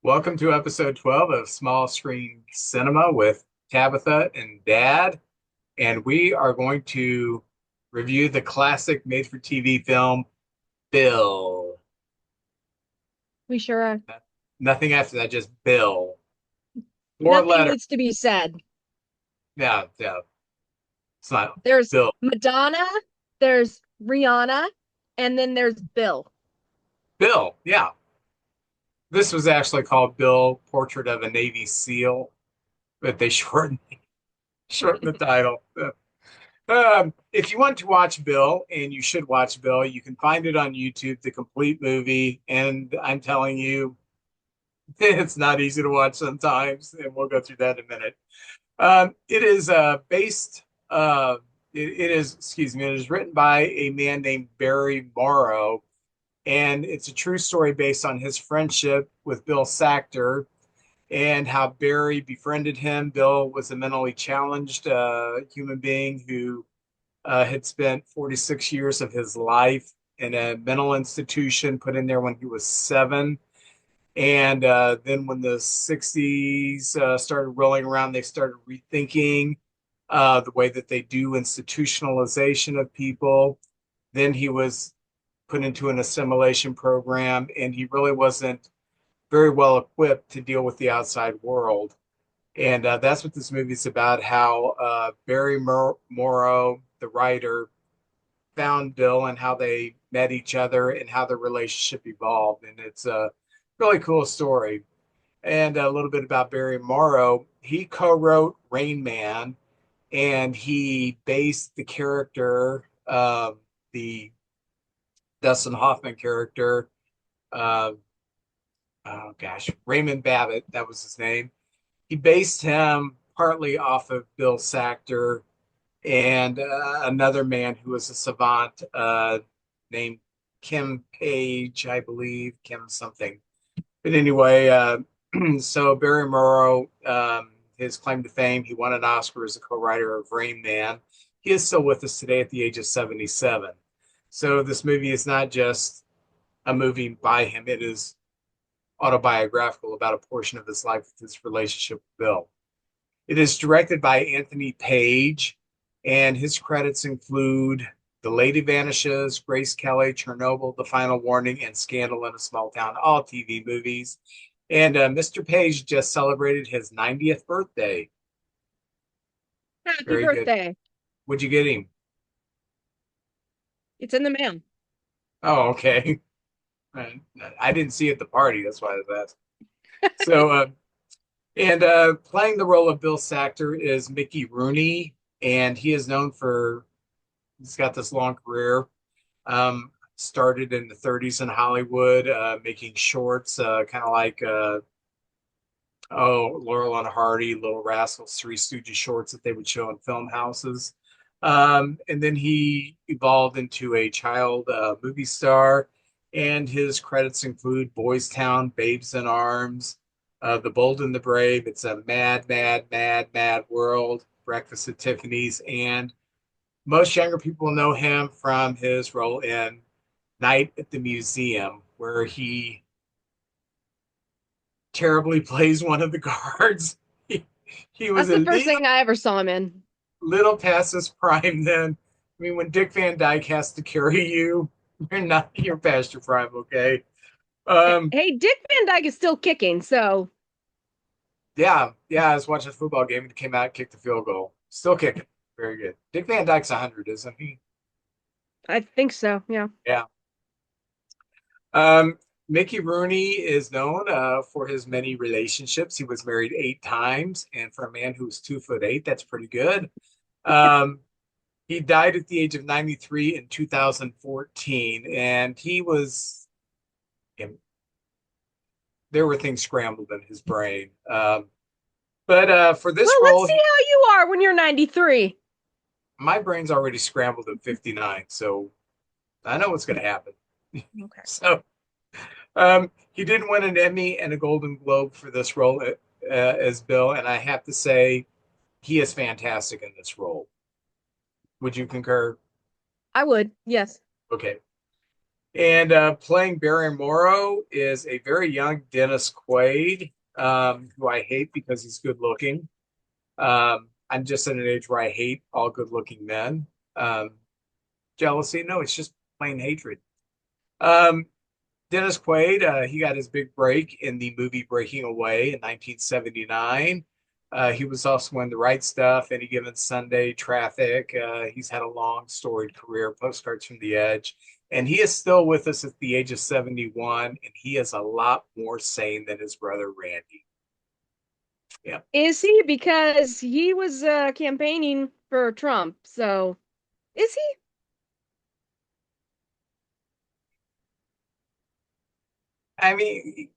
Welcome to episode 12 of Small Screen Cinema with Tabitha and Dad. And we are going to review the classic made for TV film, Bill. We sure are. Nothing after that, just Bill. Four Nothing letter. needs to be said. Yeah, yeah. It's not There's Bill. Madonna, there's Rihanna, and then there's Bill. Bill, yeah. This was actually called Bill, Portrait of a Navy SEAL, but they shortened the title. If you want to watch Bill, and you should watch Bill, you can find it on YouTube, the complete movie. And I'm telling you, it's not easy to watch sometimes, and we'll go through that in a minute. It is excuse me, it is written by a man named Barry Morrow, and it's a true story based on his friendship with Bill Sackter and how Barry befriended him. Bill was a mentally challenged human being who had spent 46 years of his life in a mental institution, put in there when he was 7. And then when the 60s started rolling around, they started rethinking the way that they do institutionalization of people. Then he was put into an assimilation program, and he really wasn't very well equipped to deal with the outside world. And that's what this movie is about, how Barry Morrow, the writer, found Bill and how they met each other and how their relationship evolved. And it's a really cool story. And a little bit about Barry Morrow. He co-wrote Rain Man, and he based the character, the Dustin Hoffman character, uh, oh gosh, Raymond Babbitt, that was his name. He based him partly off of Bill Sackter and another man who was a savant named Kim Page, I believe, Kim something. But anyway, so Barry Morrow, his claim to fame, he won an Oscar as a co-writer of Rain Man. He is still with us today at the age of 77. So this movie is not just a movie by him, it is autobiographical about a portion of his life with his relationship with Bill. It is directed by Anthony Page, and his credits include The Lady Vanishes, Grace Kelly, Chernobyl, The Final Warning, and Scandal in a Small Town, all TV movies. And Mr. Page just celebrated his 90th birthday. Happy Very good. birthday. What'd you get him? It's in the mail. Oh, okay. I didn't see it at the party. That's why I was asking. So, and playing the role of Bill Sackter is Mickey Rooney, and he is known for, he's got this long career. Started in the 30s in Hollywood, making shorts, kind of like Laurel and Hardy, Little Rascals, Three Stooges shorts that they would show in film houses. And then he evolved into a child movie star, and his credits include Boys Town, Babes in Arms, The Bold and the Brave. It's a mad, mad, mad, mad world. Breakfast at Tiffany's, and most younger people know him from his role in Night at the Museum, where he terribly plays one of the guards. He, he was That's a the first thing I ever saw him in. little past his prime then. I mean, when Dick Van Dyke has to carry you, you're past your prime, okay? Um, Hey, Dick Van Dyke is still kicking, so yeah, yeah, I was watching a football game and came out, kicked the field goal. Still kicking. Very good. Dick Van Dyke's 100, isn't he? I think so. Yeah. Yeah. Um, Mickey Rooney is known for his many relationships. He was married 8 times, and for a man who's 2'8", that's pretty good. Um, he died at the age of 93 in 2014, and he was, there were things scrambled in his brain. But for this Well, let's role, see how you are when you're 93. my brain's already scrambled at 59, so I know what's going to happen. Okay. So he did win an Emmy and a Golden Globe for this role as Bill, and I have to say he is fantastic in this role. Would you concur? I would. Yes. Okay. And playing Barry Morrow is a very young Dennis Quaid, who I hate because he's good looking. I'm just at an age where I hate all good looking men. Um, Jealousy? No, it's just plain hatred. Um, Dennis Quaid, he got his big break in the movie Breaking Away in 1979. He was also in The Right Stuff, Any Given Sunday, Traffic. He's had a long storied career, Postcards from the Edge, and he is still with us at the age of 71, and he is a lot more sane than his brother Randy. Yeah. Is he? Because he was campaigning for Trump. So is he? I mean,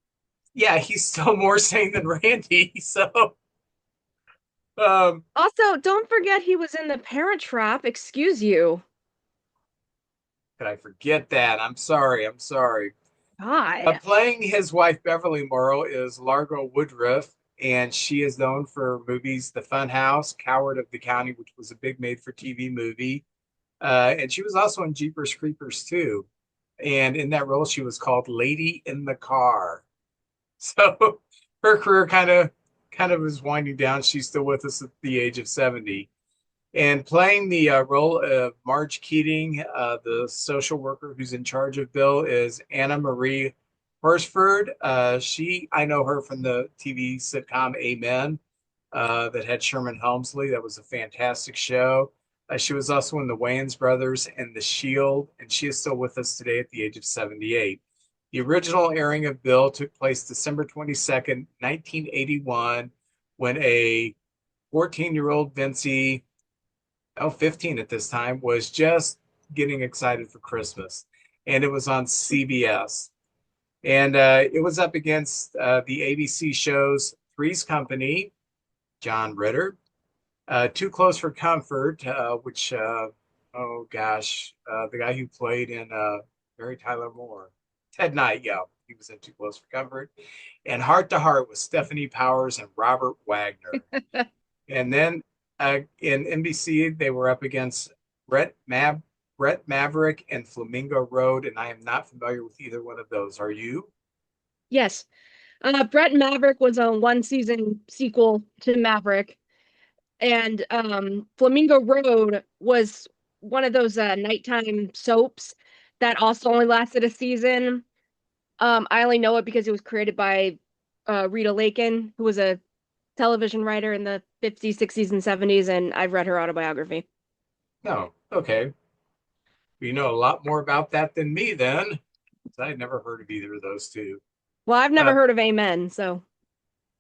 yeah, he's still more sane than Randy. So, um, Also, don't forget he was in The Parent Trap. Excuse you. could I forget that? I'm sorry. I'm sorry. God. Playing his wife Beverly Morrow is Largo Woodruff, and she is known for movies The Fun House, Coward of the County, which was a big made-for-TV movie, and she was also in Jeepers Creepers too. And in that role, she was called Lady in the Car. So her career kind of is winding down. She's still with us at the age of 70. And playing the role of Marge Keating, the social worker who's in charge of Bill, is Anna Marie Horsford. I know her from the TV sitcom Amen, that had Sherman Helmsley. That was a fantastic show. She was also in the Wayans Brothers and The Shield, and she is still with us today at the age of 78. The original airing of Bill took place December 22nd, 1981, when a 14-year-old Vincey, 15 at this time, was just getting excited for Christmas. And it was on CBS. And it was up against the ABC shows Three's Company, John Ritter, Too Close for Comfort, oh gosh, the guy who played in Mary Tyler Moore, Ted Knight, yeah, he was in Too Close for Comfort, and Heart to Heart with Stephanie Powers and Robert Wagner. And then in NBC, they were up against Brett Mab Brett Maverick and Flamingo Road, and I am not familiar with either one of those. Are you? Yes. Brett Maverick was a one season sequel to Maverick. And Flamingo Road was one of those nighttime soaps that also only lasted a season. I only know it because it was created by Rita Lakin, who was a television writer in the 50s, 60s, and 70s, and I've read her autobiography. No. Okay. You know a lot more about that than me then. I had never heard of either of those two. Well, I've Uh, never heard of Amen, so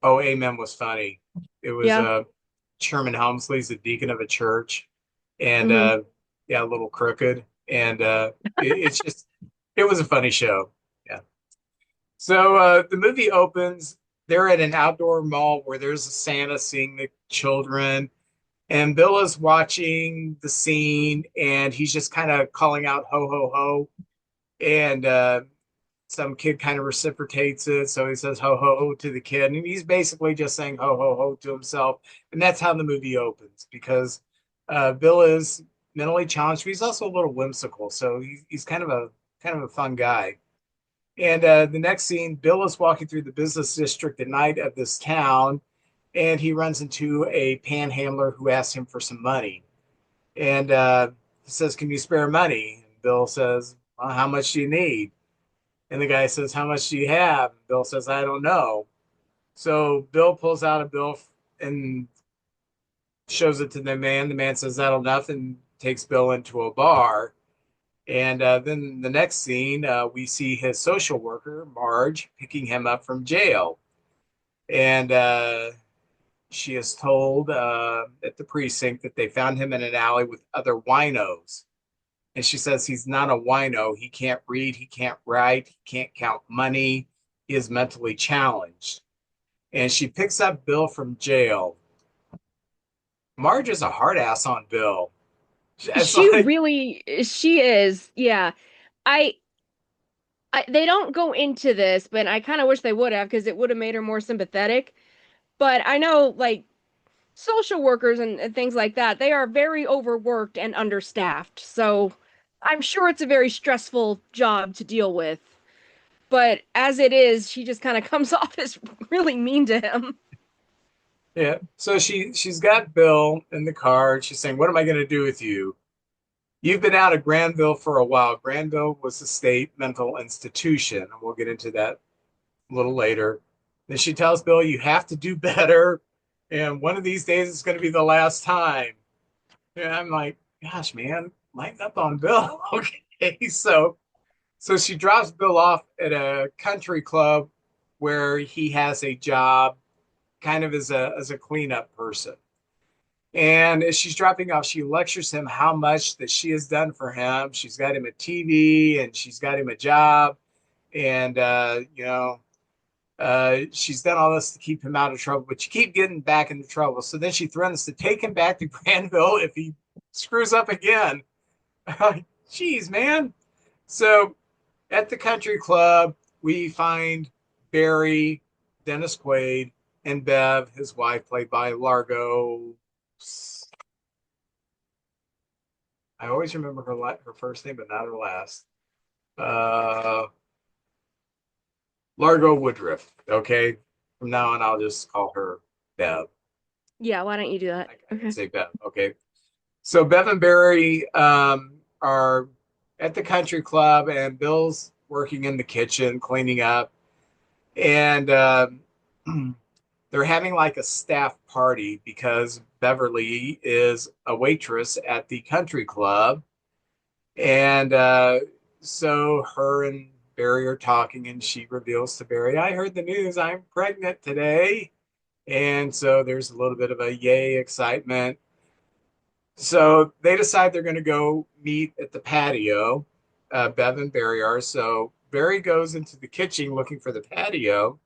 oh, Amen was funny. It was yeah. Sherman Helmsley's a deacon of a church, and Hmm. yeah, a little crooked, and it's just it was a funny show. Yeah. So the movie opens. They're at an outdoor mall where there's a Santa seeing the children, and Bill is watching the scene, and he's just kind of calling out "ho ho ho," and some kid kind of reciprocates it. So he says ho ho ho to the kid. And he's basically just saying ho ho ho to himself. And that's how the movie opens because Bill is mentally challenged, but he's also a little whimsical. So he's kind of a fun guy. And the next scene, Bill is walking through the business district at night of this town, and he runs into a panhandler who asks him for some money. And he says, "Can you spare money?" And Bill says, "Well, how much do you need?" And the guy says, "How much do you have?" And Bill says, "I don't know." So Bill pulls out a bill and shows it to the man. The man says, "That'll enough," and takes Bill into a bar. And then the next scene, we see his social worker, Marge, picking him up from jail. And she is told at the precinct that they found him in an alley with other winos. And she says he's not a wino. He can't read, he can't write, he can't count money. He is mentally challenged. And she picks up Bill from jail. Marge is a hard ass on Bill. It's like, She is. Yeah. I, they don't go into this, but I kind of wish they would have because it would have made her more sympathetic. But I know, like, social workers and things like that, they are very overworked and understaffed. So I'm sure it's a very stressful job to deal with, but as it is, she just kind of comes off as really mean to him. Yeah. So she's got Bill in the car and she's saying, "What am I going to do with you? You've been out of Granville for a while." Granville was a state mental institution, and we'll get into that a little later. Then she tells Bill, "You have to do better, and one of these days it's going to be the last time." And I'm like, "Gosh, man, lighten up on Bill." Okay, so she drops Bill off at a country club where he has a job, kind of as a cleanup person. And as she's dropping off, she lectures him how much that she has done for him. She's got him a TV and she's got him a job, and she's done all this to keep him out of trouble, but you keep getting back into trouble. So then she threatens to take him back to Granville if he screws up again. Jeez, man. So at the country club, we find Barry, Dennis Quaid, and Bev, his wife, played by Largo. I always remember her first name, but not her last. Uh, Largo Woodruff. Okay, from now on, I'll just call her Bev. Yeah, why don't you do that? I can Okay. say Bev. Okay. So Bev and Barry are at the country club, and Bill's working in the kitchen cleaning up, and they're having like a staff party because Beverly is a waitress at the country club. And so her and Barry are talking, and she reveals to Barry, "I heard the news, I'm pregnant today." And so there's a little bit of a yay excitement. So they decide they're going to go meet at the patio. Bev and Barry are. So Barry goes into the kitchen looking for the patio,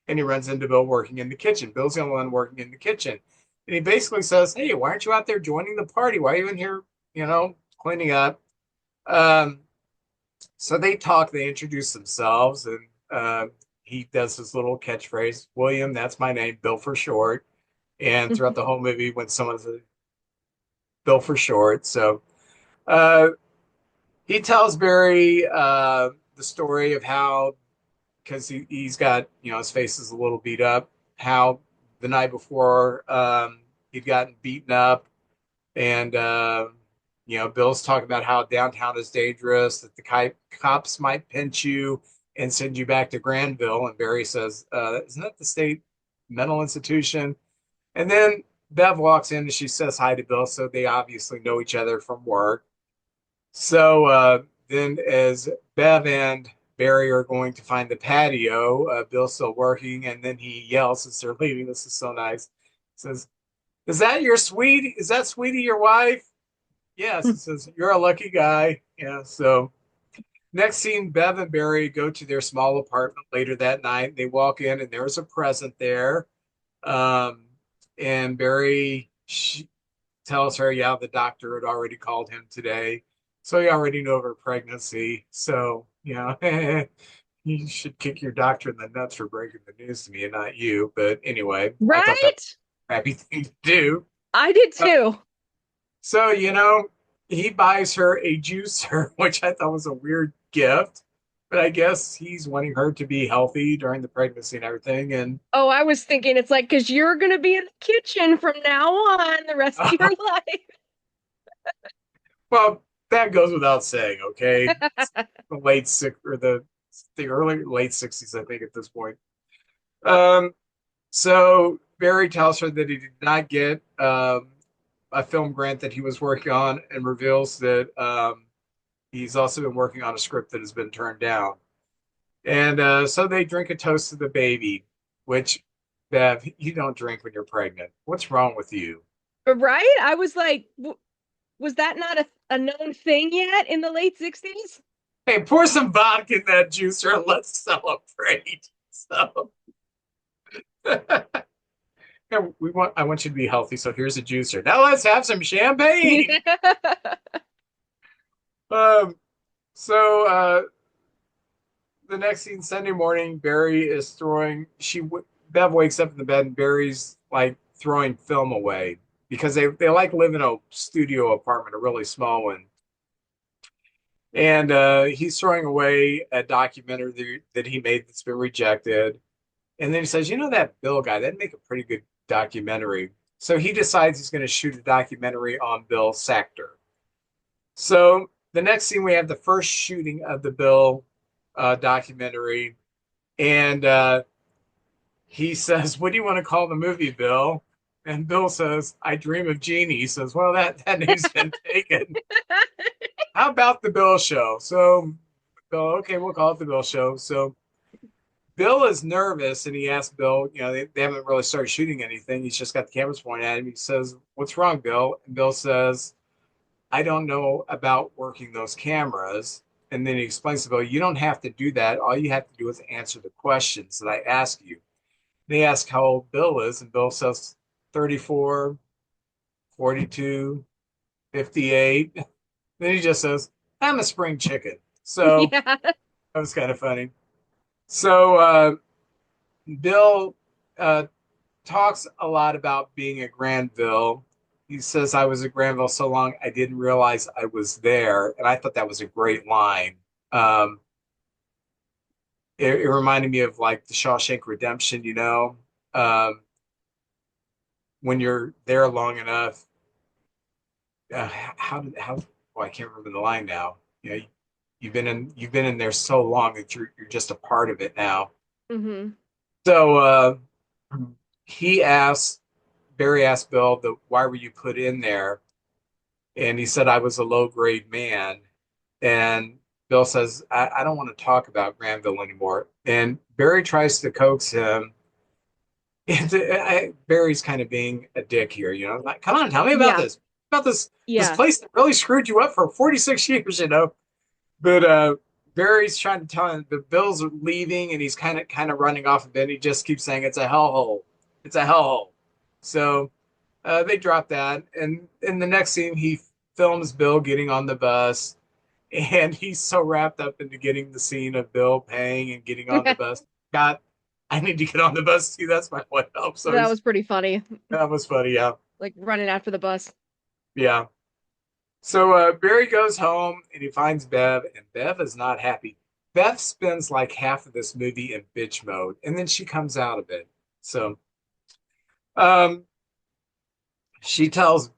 and he runs into Bill working in the kitchen. Bill's the only one working in the kitchen. And he basically says, "Hey, why aren't you out there joining the party? Why are you in here, cleaning up?" Um, so they talk, they introduce themselves, and he does his little catchphrase, "William, that's my name, Bill for short." And throughout the whole movie, when someone says Bill for short. So uh, he tells Barry the story of how, because he's got, his face is a little beat up, how the night before he'd gotten beaten up. And, Bill's talking about how downtown is dangerous, that the cops might pinch you and send you back to Granville. And Barry says, "Isn't that the state mental institution?" And then Bev walks in and she says hi to Bill. So they obviously know each other from work. So then, as Bev and Barry are going to find the patio, Bill's still working, and then he yells as they're leaving. This is so nice. He says, "Is that your sweetie? Is that sweetie your wife?" "Yes." He says, "You're a lucky guy." Yeah. So next scene, Bev and Barry go to their small apartment later that night. They walk in, and there's a present there. Um, and Barry tells her, yeah, the doctor had already called him today. So he already knew of her pregnancy. So, you should kick your doctor in the nuts for breaking the news to me and not you. But anyway, I thought that was Right? a crappy thing to do. I did Uh, too. so, he buys her a juicer, which I thought was a weird gift. But I guess he's wanting her to be healthy during the pregnancy and everything. And Oh, I was thinking it's like because you're gonna be in the kitchen from now on the rest of your well, that goes without saying, okay? It's life. the late six or the early late 60s, I think, at this point. Um, so Barry tells her that he did not get a film grant that he was working on, and reveals that he's also been working on a script that has been turned down. And so they drink a toast to the baby, which, Bev, you don't drink when you're pregnant. What's wrong with you? Right? I was like, was that not a known thing yet in the late 60s? Hey, pour some vodka in that juicer and let's celebrate. So yeah, I want you to be healthy, so here's a juicer. Now let's have some champagne. Um, so the next scene, Sunday morning, Barry is throwing. Bev wakes up in the bed, and Barry's like throwing film away because they like live in a studio apartment, a really small one. And he's throwing away a documentary that he made that's been rejected. And then he says, you know, that Bill guy, that'd make a pretty good documentary. So he decides he's going to shoot a documentary on Bill Sackter. So the next scene, we have the first shooting of the Bill documentary. And he says, what do you want to call the movie, Bill? And Bill says, I Dream of Jeannie. He says, well, that name's been taken. How about the Bill Show? So, Bill, okay, we'll call it the Bill Show. So Bill is nervous and he asks Bill, you know, they haven't really started shooting anything. He's just got the cameras pointed at him. He says, what's wrong, Bill? And Bill says, I don't know about working those cameras. And then he explains to Bill, you don't have to do that. All you have to do is answer the questions that I ask you. They ask how old Bill is, and Bill says 34, 42, 58. Then he just says, I'm a spring chicken. So Yeah. that was kind of funny. So Bill uh, talks a lot about being at Granville. He says, I was at Granville so long, I didn't realize I was there. And I thought that was a great line. Um, it reminded me of like the Shawshank Redemption, you know, um, when you're there long enough. How, well, I can't remember the line now. You know, you've been in there so long that you're just a part of it now. Hmm. So he asked Barry asked Bill, why were you put in there? And he said, I was a low grade man. And Bill says, I don't want to talk about Granville anymore. And Barry tries to coax him into Barry's kind of being a dick here, you know, like, come on, tell me Yeah. about this Yeah. place that really screwed you up for 46 years, you know. But Barry's trying to tell him the Bills are leaving and he's kind of running off of it. He just keeps saying it's a hellhole. It's a hellhole. So they drop that, and in the next scene, he films Bill getting on the bus, and he's so wrapped up into getting the scene of Bill paying and getting on the bus. God, I need to get on the bus too. That's my what help. So That was pretty funny. that was funny. Yeah, Like running after the bus. yeah. So Barry goes home and he finds Bev, and Bev is not happy. Bev spends like half of this movie in bitch mode, and then she comes out of it. So um, she tells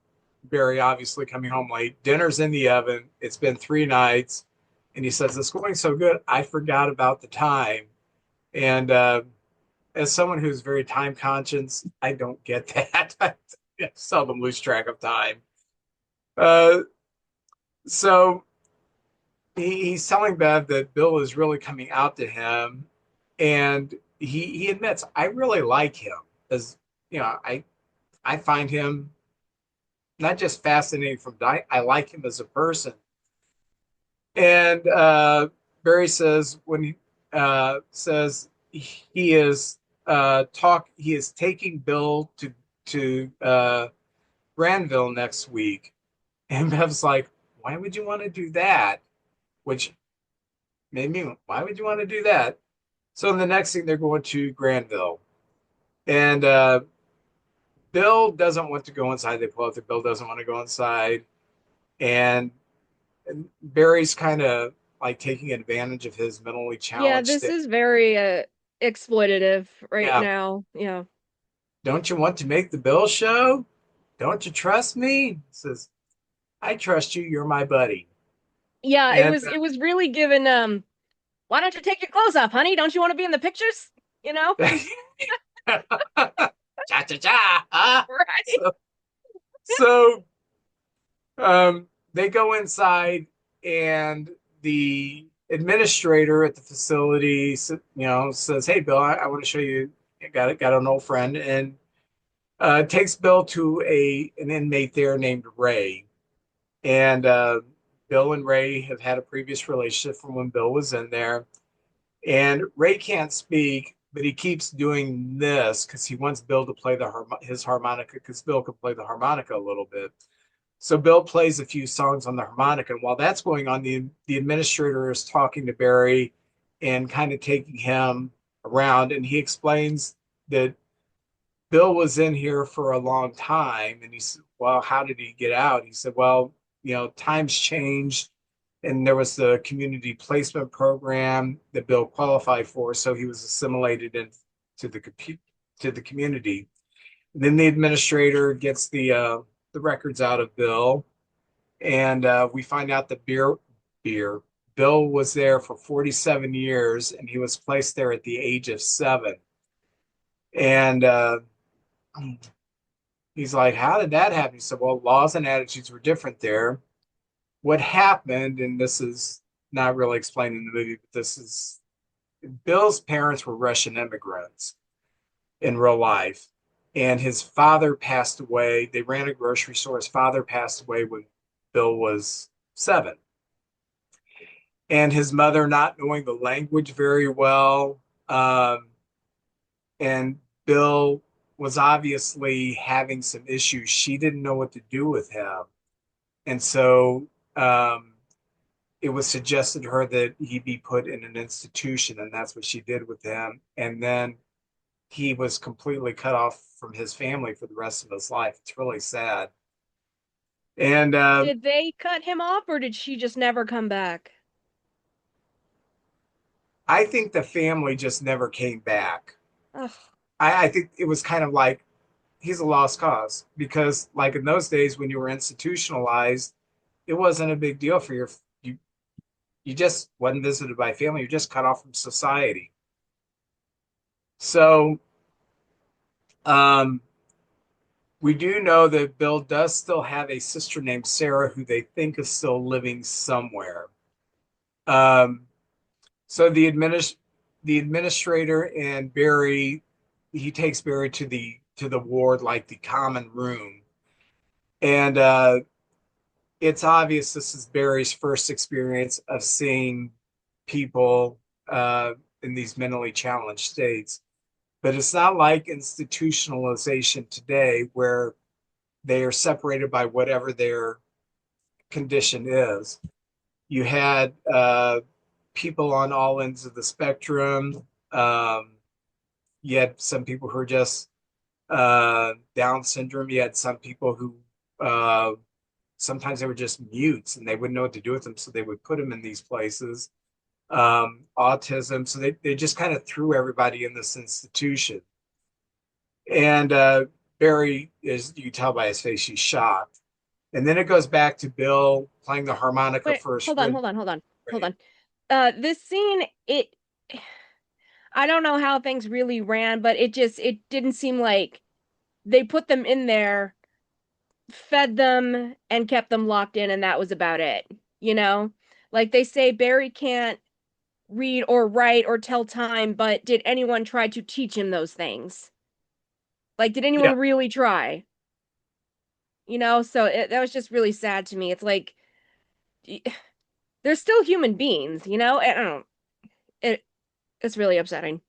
Barry, obviously coming home late. Dinner's in the oven. It's been 3 nights. And he says, it's going so good, I forgot about the time. And as someone who's very time conscious, I don't get that. I seldom lose track of time. Uh, so he's telling Bev that Bill is really coming out to him. And he admits, I really like him. As you know, I find him not just fascinating from I like him as a person. And Barry says when he says he is taking Bill to Granville next week, and Bev's like, why would you want to do that? Which made me, why would you want to do that? So in the next thing, they're going to Granville, and Bill doesn't want to go inside. They pull out that Bill doesn't want to go inside, and Barry's kind of like taking advantage of his mentally Yeah, challenged this state. is very exploitative right Yeah. now. Yeah. Don't you want to make the Bill show? Don't you trust me? He says, I trust you. You're my buddy. Yeah, And it was really given why don't you take your clothes off, honey? Don't you want to be in the pictures? You know? cha cha cha. Huh? Right. So, so they go inside, and the administrator at the facility, you know, says, "Hey, Bill, I want to show you. Got an old friend," and takes Bill to a an inmate there named Ray. And Bill and Ray have had a previous relationship from when Bill was in there. And Ray can't speak, but he keeps doing this because he wants Bill to play his harmonica because Bill can play the harmonica a little bit. So Bill plays a few songs on the harmonica. And while that's going on, the administrator is talking to Barry and kind of taking him around. And he explains that Bill was in here for a long time. And he said, well, how did he get out? He said, well, you know, times changed and there was the community placement program that Bill qualified for, so he was assimilated into the community. And then the administrator gets the records out of Bill, and we find out that beer Bill was there for 47 years, and he was placed there at the age of 7. And he's like, "How did that happen?" He said, "Well, laws and attitudes were different there. What happened, and this is not really explained in the movie, but this is Bill's parents were Russian immigrants in real life, and his father passed away. They ran a grocery store. His father passed away when Bill was 7. And his mother, not knowing the language very well, and Bill was obviously having some issues. She didn't know what to do with him. And so it was suggested to her that he be put in an institution, and that's what she did with him. And then he was completely cut off from his family for the rest of his life. It's really sad. And Did they cut him off or did she just never come back? I think the family just never came back. Ugh. I think it was kind of like he's a lost cause because, like in those days when you were institutionalized, it wasn't a big deal for you. You just wasn't visited by family. You're just cut off from society. So um, we do know that Bill does still have a sister named Sarah who they think is still living somewhere. Um, so the administrator and Barry, he takes Barry to the ward, like the common room, and it's obvious this is Barry's first experience of seeing people in these mentally challenged states. But it's not like institutionalization today where they are separated by whatever their condition is. You had people on all ends of the spectrum. Um, you had some people who are just Down syndrome. You had some people who sometimes they were just mutes and they wouldn't know what to do with them, so they would put them in these places. Autism. So they just kind of threw everybody in this institution. And Barry is, you can tell by his face, he's shocked. And then it goes back to Bill playing the harmonica Wait, first. hold on, hold on, hold on, hold on. This scene, I don't know how things really ran, but it didn't seem like they put them in there, fed them, and kept them locked in, and that was about it. You know? Like they say Barry can't read or write or tell time, but did anyone try to teach him those things? Like, did Yeah, anyone really try? So that was just really sad to me. It's like they're still human beings, I don't know. It it's really upsetting.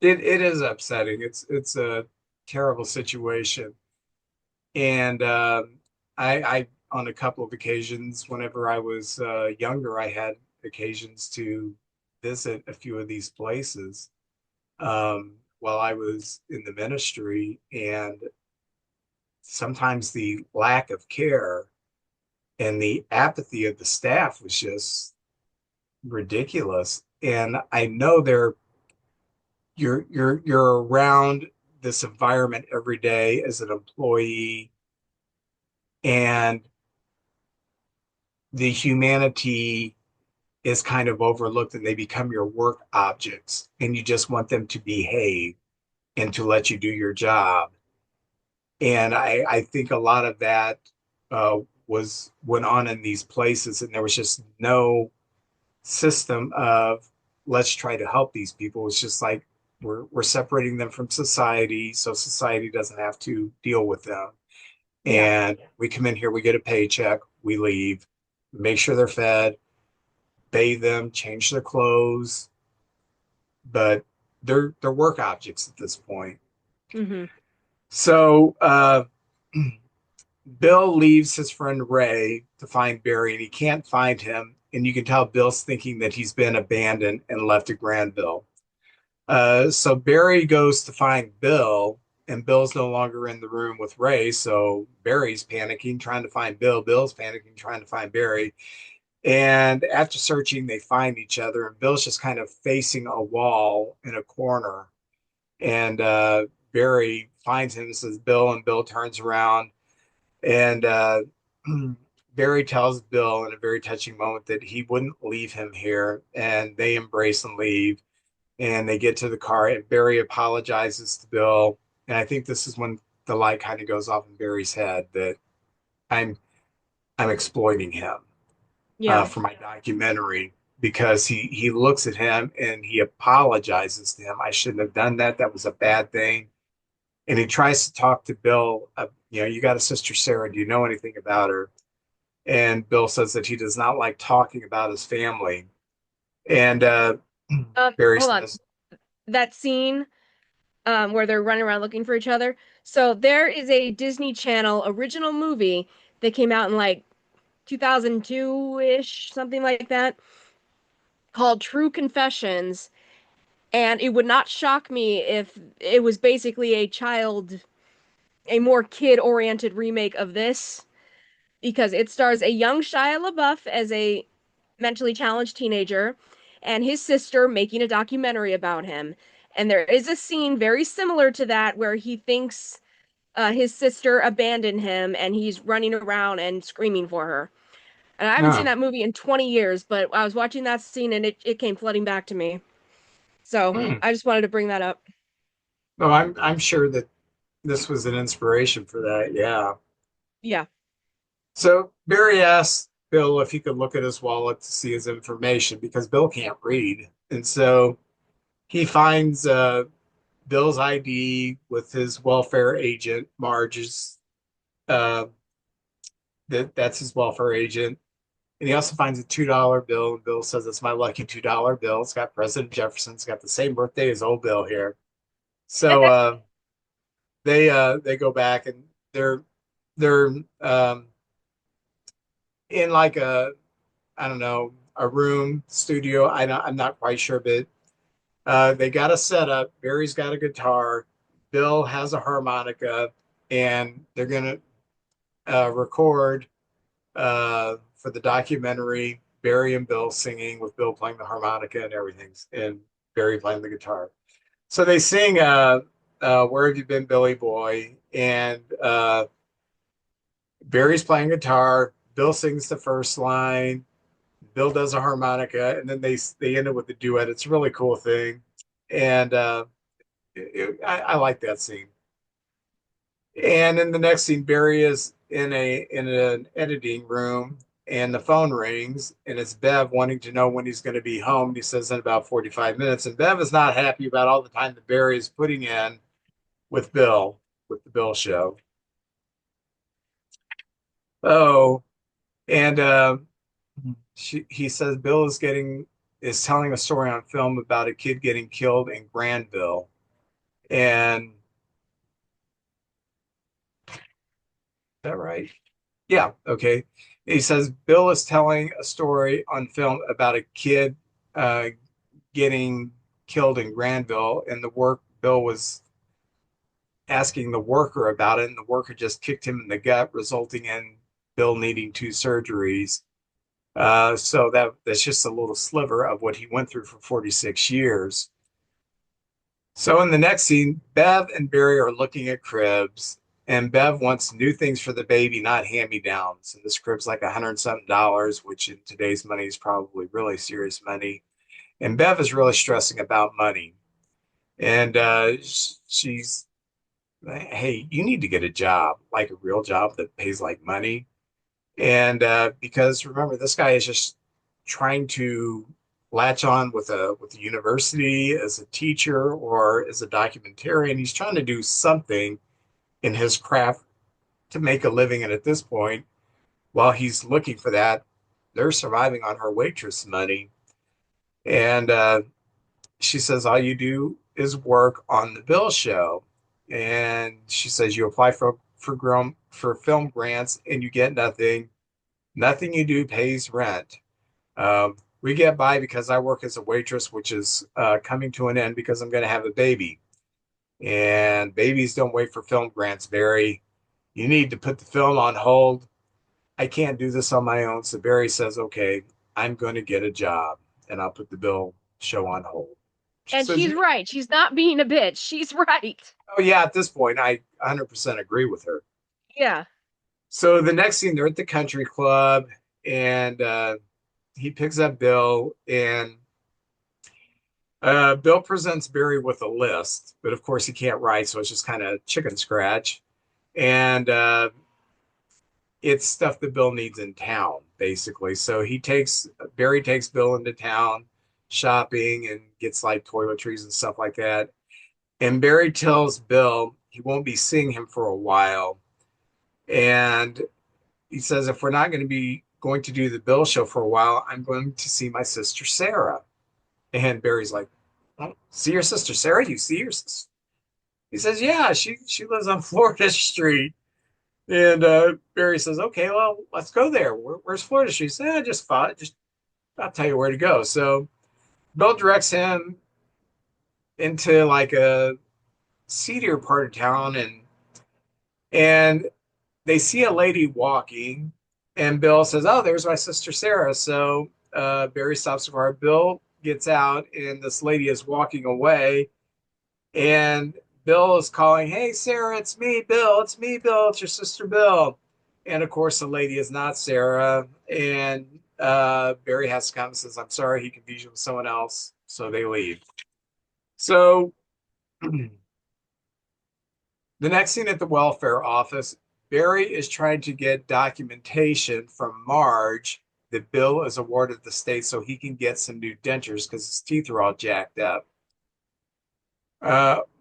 it is upsetting. It's a terrible situation. And I on a couple of occasions, whenever I was younger, I had occasions to visit a few of these places while I was in the ministry, and sometimes the lack of care and the apathy of the staff was just ridiculous. And I know you're around this environment every day as an employee, and the humanity is kind of overlooked and they become your work objects, and you just want them to behave and to let you do your job. And I think a lot of that went on in these places, and there was just no system of let's try to help these people. It's just like we're separating them from society so society doesn't have to deal with them. Yeah. And we come in here, we get a paycheck, we leave, make sure they're fed, bathe them, change their clothes, but they're work objects at this point. Mm-hmm. So Bill leaves his friend Ray to find Barry, and he can't find him. And you can tell Bill's thinking that he's been abandoned and left at Granville. So Barry goes to find Bill, and Bill's no longer in the room with Ray. So Barry's panicking, trying to find Bill. Bill's panicking, trying to find Barry. And after searching, they find each other, and Bill's just kind of facing a wall in a corner. And Barry finds him and says, Bill, and Bill turns around. And Barry tells Bill in a very touching moment that he wouldn't leave him here. And they embrace and leave. And they get to the car, and Barry apologizes to Bill. And I think this is when the light kind of goes off in Barry's head that I'm I'm exploiting him Yeah. for my documentary because he looks at him and he apologizes to him. I shouldn't have done that. That was a bad thing. And he tries to talk to Bill. You got a sister Sarah. Do you know anything about her? And Bill says that he does not like talking about his family. And Barry Hold on. says, That scene where they're running around looking for each other. So there is a Disney Channel original movie that came out in like 2002-ish, something like that, called True Confessions. And it would not shock me if it was basically a more kid-oriented remake of this, because it stars a young Shia LaBeouf as a mentally challenged teenager and his sister making a documentary about him. And there is a scene very similar to that where he thinks his sister abandoned him and he's running around and screaming for her. And I haven't seen no, that movie in 20 years, but I was watching that scene and it came flooding back to me. So hmm. I just wanted to bring that up. No, I'm sure that this was an inspiration for that. Yeah. Yeah. So Barry asks Bill if he could look at his wallet to see his information because Bill can't read. And so he finds Bill's ID with his welfare agent, Marge's. Uh, that's his welfare agent. And he also finds a $2 bill. And Bill says, it's my lucky $2 bill. It's got President Jefferson. It's got the same birthday as old Bill here. So they go back and they're in like a I don't know, a room studio. I'm not quite sure, but they got a setup. Barry's got a guitar. Bill has a harmonica, and they're gonna record for the documentary. Barry and Bill singing with Bill playing the harmonica and everything, and Barry playing the guitar. So they sing "Where Have You Been, Billy Boy?" and Barry's playing guitar. Bill sings the first line. Bill does a harmonica, and then they end it with a duet. It's a really cool thing, and I like that scene. And in the next scene, Barry is in an editing room, and the phone rings, and it's Bev wanting to know when he's going to be home. He says in about 45 minutes, and Bev is not happy about all the time that Barry is putting in with Bill with the Bill show. Oh, and he says Bill is telling a story on film about a kid getting killed in Granville. And is that right? Yeah, okay. He says Bill is telling a story on film about a kid uh, getting killed in Granville, and the work Bill was asking the worker about it, and the worker just kicked him in the gut, resulting in Bill needing two surgeries. So that's just a little sliver of what he went through for 46 years. So in the next scene, Bev and Barry are looking at cribs, and Bev wants new things for the baby, not hand-me-downs. And this crib's like $100 something, which in today's money is probably really serious money. And Bev is really stressing about money. And she's, hey, you need to get a job, like a real job that pays like money. And because remember, this guy is just trying to latch on with a university as a teacher or as a documentarian. He's trying to do something in his craft to make a living. And at this point, while he's looking for that, they're surviving on her waitress money. And she says, all you do is work on the Bill show. And she says, you apply for film grants and you get nothing. Nothing you do pays rent. We get by because I work as a waitress, which is coming to an end because I'm going to have a baby. And babies don't wait for film grants, Barry. You need to put the film on hold. I can't do this on my own. So Barry says, okay, I'm going to get a job and I'll put the Bill show on hold. She And says, she's right. She's not being a bitch. She's right. oh, yeah, at this point, I 100% agree with her. Yeah. So the next scene, they're at the country club and he picks up Bill and Bill presents Barry with a list, but of course he can't write, so it's just kind of chicken scratch. And it's stuff that Bill needs in town, basically. So Barry takes Bill into town shopping and gets like toiletries and stuff like that. And Barry tells Bill he won't be seeing him for a while. And he says, if we're not going to do the Bill show for a while, I'm going to see my sister Sarah. And Barry's like, oh, see your sister Sarah? You see your sister? He says, yeah, she lives on Florida Street. And Barry says, okay, well, let's go there. Where's Florida Street? He says, just fine. Just I'll tell you where to go. So Bill directs him into like a seedier part of town, and they see a lady walking, and Bill says, oh, there's my sister Sarah. So Barry stops the car. Bill gets out, and this lady is walking away, and Bill is calling, hey, Sarah, it's me, Bill. It's me, Bill. It's your sister, Bill. And of course, the lady is not Sarah. And Barry has to come and says, I'm sorry, he confused you with someone else. So they leave. So the next scene at the welfare office, Barry is trying to get documentation from Marge that Bill is awarded the state so he can get some new dentures because his teeth are all jacked up.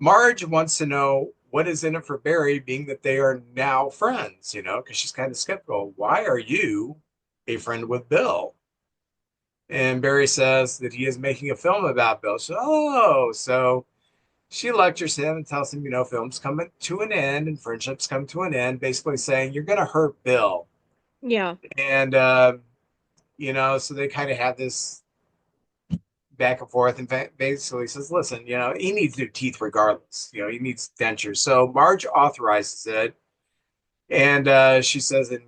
Marge wants to know what is in it for Barry, being that they are now friends, because she's kind of skeptical. Why are you a friend with Bill? And Barry says that he is making a film about Bill. So she lectures him and tells him, films come to an end and friendships come to an end, basically saying, you're going to hurt Bill. Yeah. And, so they kind of have this back and forth and basically says, listen, he needs new teeth regardless. He needs dentures. So Marge authorizes it. And she says, and,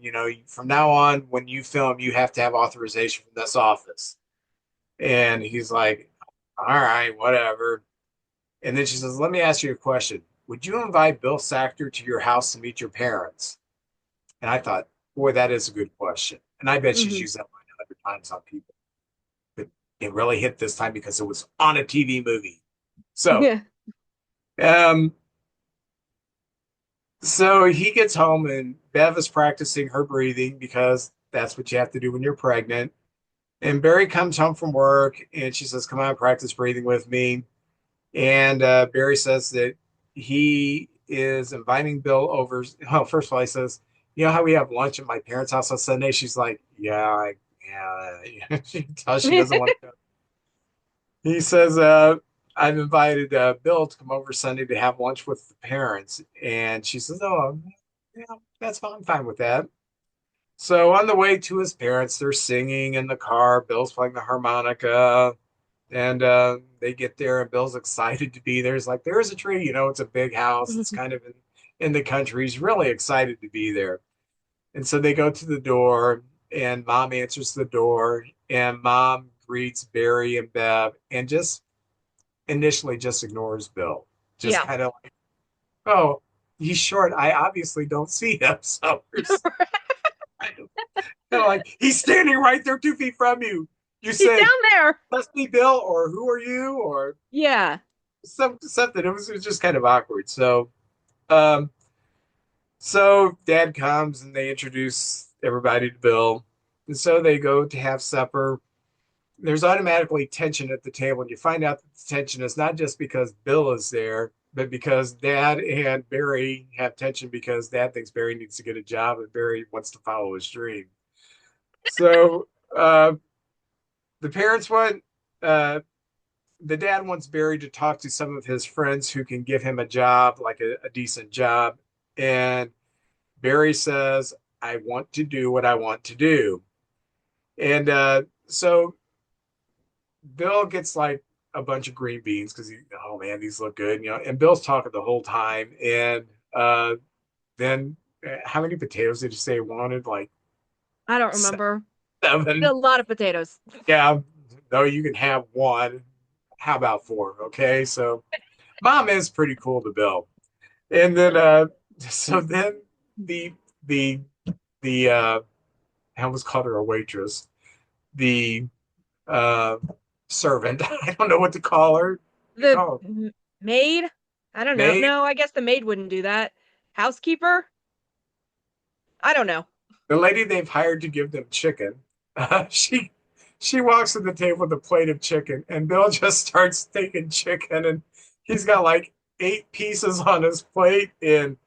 from now on, when you film, you have to have authorization from this office. And he's like, all right, whatever. And then she says, let me ask you a question. Would you invite Bill Sackter to your house to meet your parents? And I thought, boy, that is a good question. And I bet she's Hmm. used that line 100 times on people. But it really hit this time because it was on a TV movie. So, Yeah. um, so he gets home and Bev is practicing her breathing because that's what you have to do when you're pregnant. And Barry comes home from work and she says, come on, practice breathing with me. And Barry says that he is inviting Bill over. Well, first of all, he says, you know how we have lunch at my parents' house on Sunday? She's like, yeah. She tells she doesn't want to go. He says, I've invited Bill to come over Sunday to have lunch with the parents. And she says, oh, yeah, that's fine. I'm fine with that. So on the way to his parents, they're singing in the car. Bill's playing the harmonica. And they get there, and Bill's excited to be there. He's like, there's a tree. It's a big house. It's kind of in the country. He's really excited to be there. And so they go to the door, and Mom answers the door, and Mom greets Barry and Bev and just initially just ignores Bill. Just Yeah. kind of like, oh, he's short. I obviously don't see him. So there's kind of like, he's standing right there 2 feet from you. You He's down say, there. must be Bill, or who are you? Or Yeah. something. It was just kind of awkward. Um, so Dad comes and they introduce everybody to Bill, and so they go to have supper. There's automatically tension at the table, and you find out that the tension is not just because Bill is there, but because Dad and Barry have tension because Dad thinks Barry needs to get a job and Barry wants to follow his dream. So uh, the parents want the dad wants Barry to talk to some of his friends who can give him a job, like a decent job. And Barry says, I want to do what I want to do. And so Bill gets like a bunch of green beans because oh man, these look good, And Bill's talking the whole time. And then how many potatoes did you say he wanted? Like I don't remember. A Seven. lot of potatoes. Yeah, no, you can have one. How about four? Okay, so mom is pretty cool to Bill. And then so then the the the I almost called her a waitress. The uh servant. I don't know what to call her. What do you The call her? maid? I don't know. Maid? No, I guess the maid wouldn't do that. Housekeeper? I don't know. The lady they've hired to give them chicken. She walks to the table with a plate of chicken, and Bill just starts taking chicken, and he's got like 8 pieces on his plate, and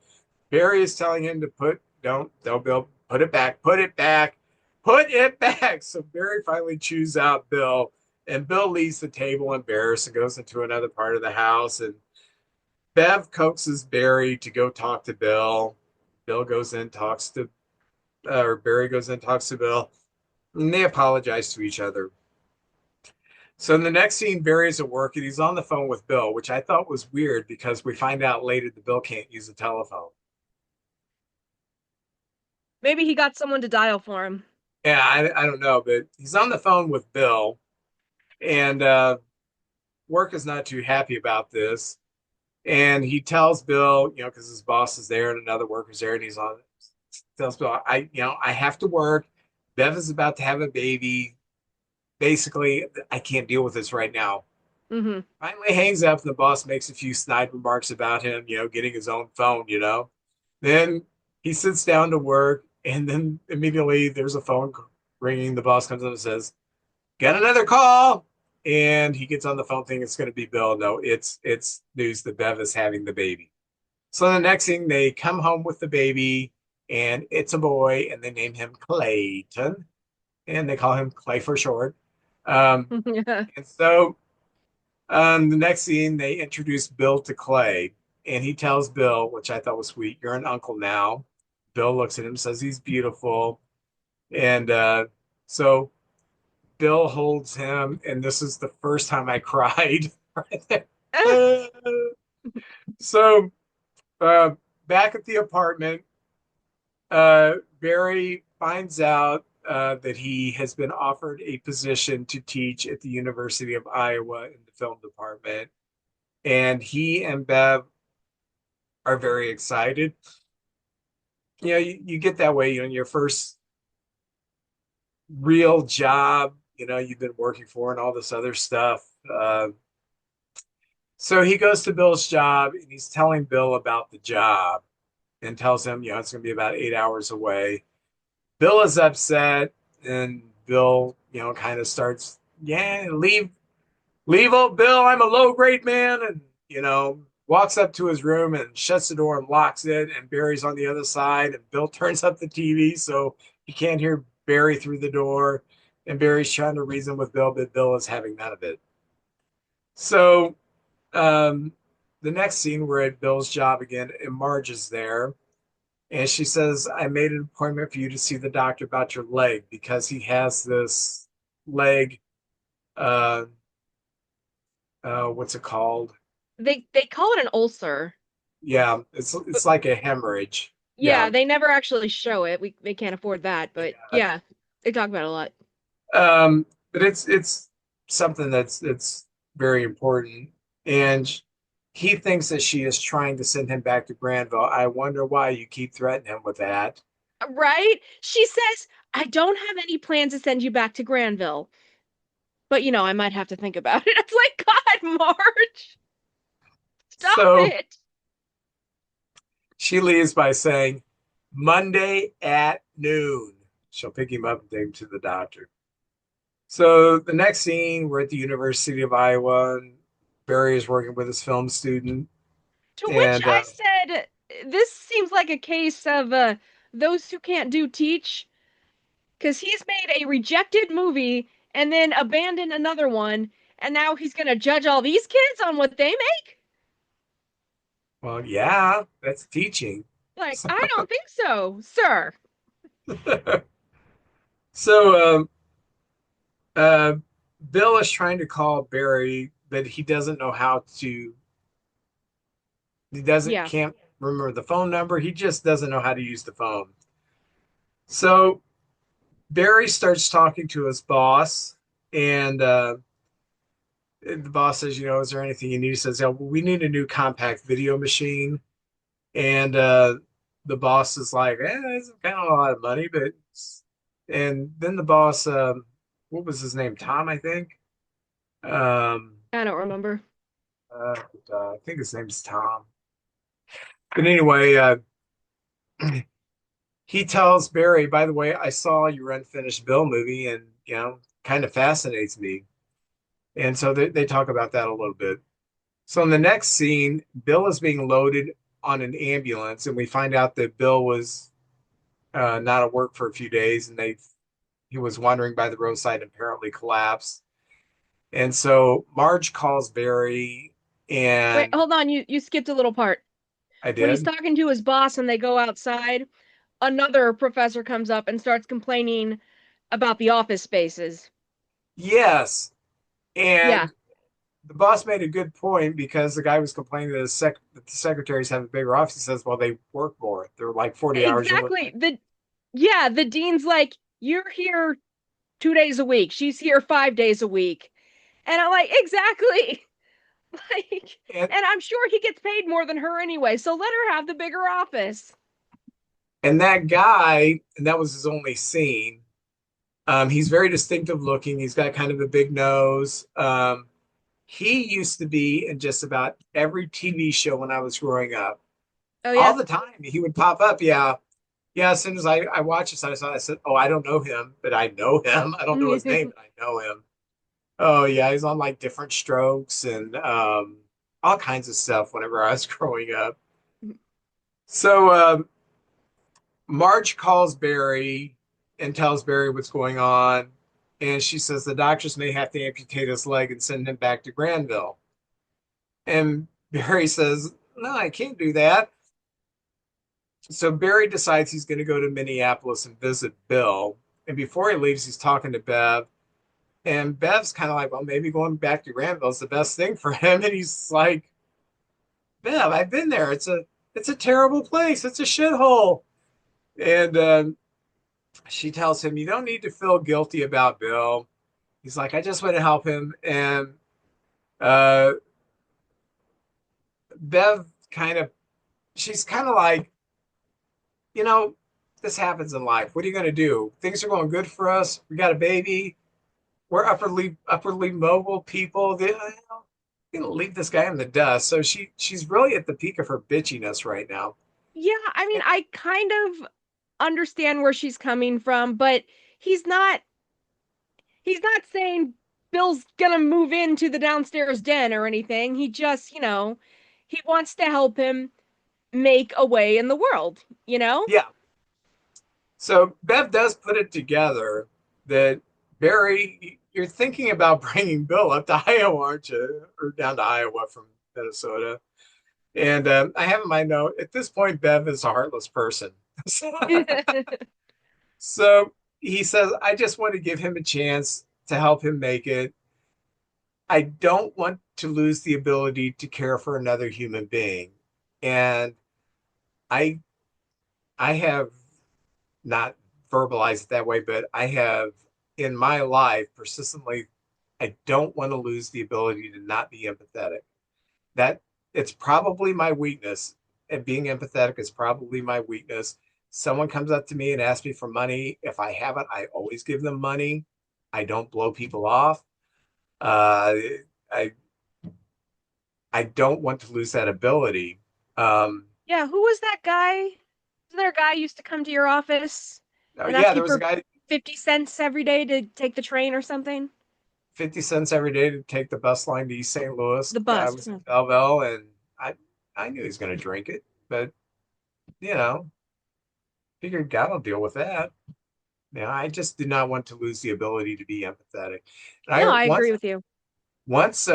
Barry is telling him to don't, Bill, put it back, put it back, put it back. So Barry finally chews out Bill, and Bill leaves the table embarrassed and goes into another part of the house. And Bev coaxes Barry to go talk to Bill. Bill goes in, talks to, or Barry goes in, talks to Bill, and they apologize to each other. So in the next scene, Barry's at work and he's on the phone with Bill, which I thought was weird because we find out later that Bill can't use a telephone. Maybe he got someone to dial for him. Yeah, I don't know, but he's on the phone with Bill, and work is not too happy about this. And he tells Bill, because his boss is there and another worker's there, and he's on. Tells Bill, I have to work. Bev is about to have a baby. Basically, I can't deal with this right now. Hmm. Finally hangs up, and the boss makes a few snide remarks about him, getting his own phone. Then he sits down to work, and then immediately there's a phone ringing. The boss comes up and says, "Got another call." And he gets on the phone thinking it's going to be Bill. No, it's news that Bev is having the baby. So the next thing, they come home with the baby, and it's a boy, and they name him Clayton, and they call him Clay for short. Um, Yeah. and so the next scene, they introduce Bill to Clay, and he tells Bill, which I thought was sweet, "You're an uncle now." Bill looks at him, says he's beautiful, and so Bill holds him, and this is the first time I cried. Right there. So uh, back at the apartment, Barry finds out that he has been offered a position to teach at the University of Iowa in the film department, and he and Bev are very excited. You get that way, in your first real job, you've been working for and all this other stuff. So he goes to Bill's job and he's telling Bill about the job and tells him, it's going to be about 8 hours away. Bill is upset and Bill, kind of starts, yeah, leave old Bill. I'm a low grade man. And, walks up to his room and shuts the door and locks it. And Barry's on the other side. And Bill turns up the TV so he can't hear Barry through the door. And Barry's trying to reason with Bill, but Bill is having none of it. So the next scene, we're at Bill's job again, and Marge is there. And she says, "I made an appointment for you to see the doctor about your leg because he has this leg, uh, what's it called? They call it an ulcer. Yeah, it's But like a hemorrhage. yeah, Yeah. they never actually show it. They can't afford that, but yeah, they talk about it a lot. But it's something that's very important. And he thinks that she is trying to send him back to Granville. I wonder why you keep threatening him with that. Right? She says, I don't have any plans to send you back to Granville, but I might have to think about it. It's like, God, Marge, stop So it. she leaves by saying, "Monday at noon." She'll pick him up and take him to the doctor. So the next scene, we're at the University of Iowa, and Barry is working with his film student. To which And I said, this seems like a case of those who can't do teach, because he's made a rejected movie and then abandoned another one, and now he's going to judge all these kids on what they make? well, yeah, that's teaching. Like, I don't think so, sir. So uh, Bill is trying to call Barry, but he doesn't know how to. He doesn't Yeah. can't remember the phone number. He just doesn't know how to use the phone. So Barry starts talking to his boss, and the boss says, is there anything you need? He says, yeah, well, we need a new compact video machine. And the boss is like, it's kind of a lot of money, but and then the boss, what was his name? Tom, I think. Um, I don't remember. uh, I think his name's Tom. But anyway, he tells Barry, by the way, I saw your unfinished Bill movie, and kind of fascinates me. And so they talk about that a little bit. So in the next scene, Bill is being loaded on an ambulance, and we find out that Bill was not at work for a few days, and he was wandering by the roadside and apparently collapsed. And so Marge calls Barry, Wait, and hold on. You skipped a little part. I When he's did. talking to his boss and they go outside, another professor comes up and starts complaining about the office spaces. Yes. Yeah, And the boss made a good point because the guy was complaining that, that the secretaries have a bigger office. He says, well, they work more. They're like 40 hours a week. exactly. The dean's like, you're here 2 days a week. She's here 5 days a week. And I'm like, exactly. Like, And, and I'm sure he gets paid more than her anyway, so let her have the bigger office. and that guy, and that was his only scene. He's very distinctive looking. He's got kind of a big nose. He used to be in just about every TV show when I was growing up. Oh All yeah. the time he would pop up. Yeah. Yeah. As soon as I watched this, I said, oh, I don't know him, but I know him. I don't know his name, but I know him. Oh, yeah. He's on like Different Strokes and all kinds of stuff whenever I was growing up. So Marge calls Barry and tells Barry what's going on. And she says the doctors may have to amputate his leg and send him back to Granville. And Barry says, no, I can't do that. So Barry decides he's going to go to Minneapolis and visit Bill. And before he leaves, he's talking to Bev. And Bev's kind of like, well, maybe going back to Granville is the best thing for him. And he's like, Bev, I've been there. It's a terrible place. It's a shithole. And she tells him, you don't need to feel guilty about Bill. He's like, I just want to help him. And uh, Bev she's kind of like, you know, this happens in life. What are you going to do? Things are going good for us. We got a baby. We're upwardly mobile people. You know, leave this guy in the dust. So she's really at the peak of her bitchiness right now. Yeah, I mean, And, I kind of understand where she's coming from, but he's not he's not saying Bill's gonna move into the downstairs den or anything. He just, he wants to help him make a way in the world, you know? yeah. So Bev does put it together that Barry, you're thinking about bringing Bill up to Iowa, aren't you? Or down to Iowa from Minnesota. And I have in my note at this point, Bev is a heartless person. So he says, I just want to give him a chance to help him make it. I don't want to lose the ability to care for another human being. And I I have not verbalized it that way, but I have in my life persistently, I don't want to lose the ability to not be empathetic. That it's probably my weakness. And being empathetic is probably my weakness. Someone comes up to me and asks me for money. If I have it, I always give them money. I don't blow people off. Uh, I I don't want to lose that ability. Um, Yeah, who was that guy? Was there a guy who used to come to your office oh and yeah, ask you there was a for guy 50 cents every day to take the train or something? 50 cents every day to take the bus line to East St. Louis. The Guy bus. was in Belleville, and I knew he was going to drink it, but you know, figured God will deal with that. I just did not want to lose the ability to be empathetic. And I No, I once agree with you. once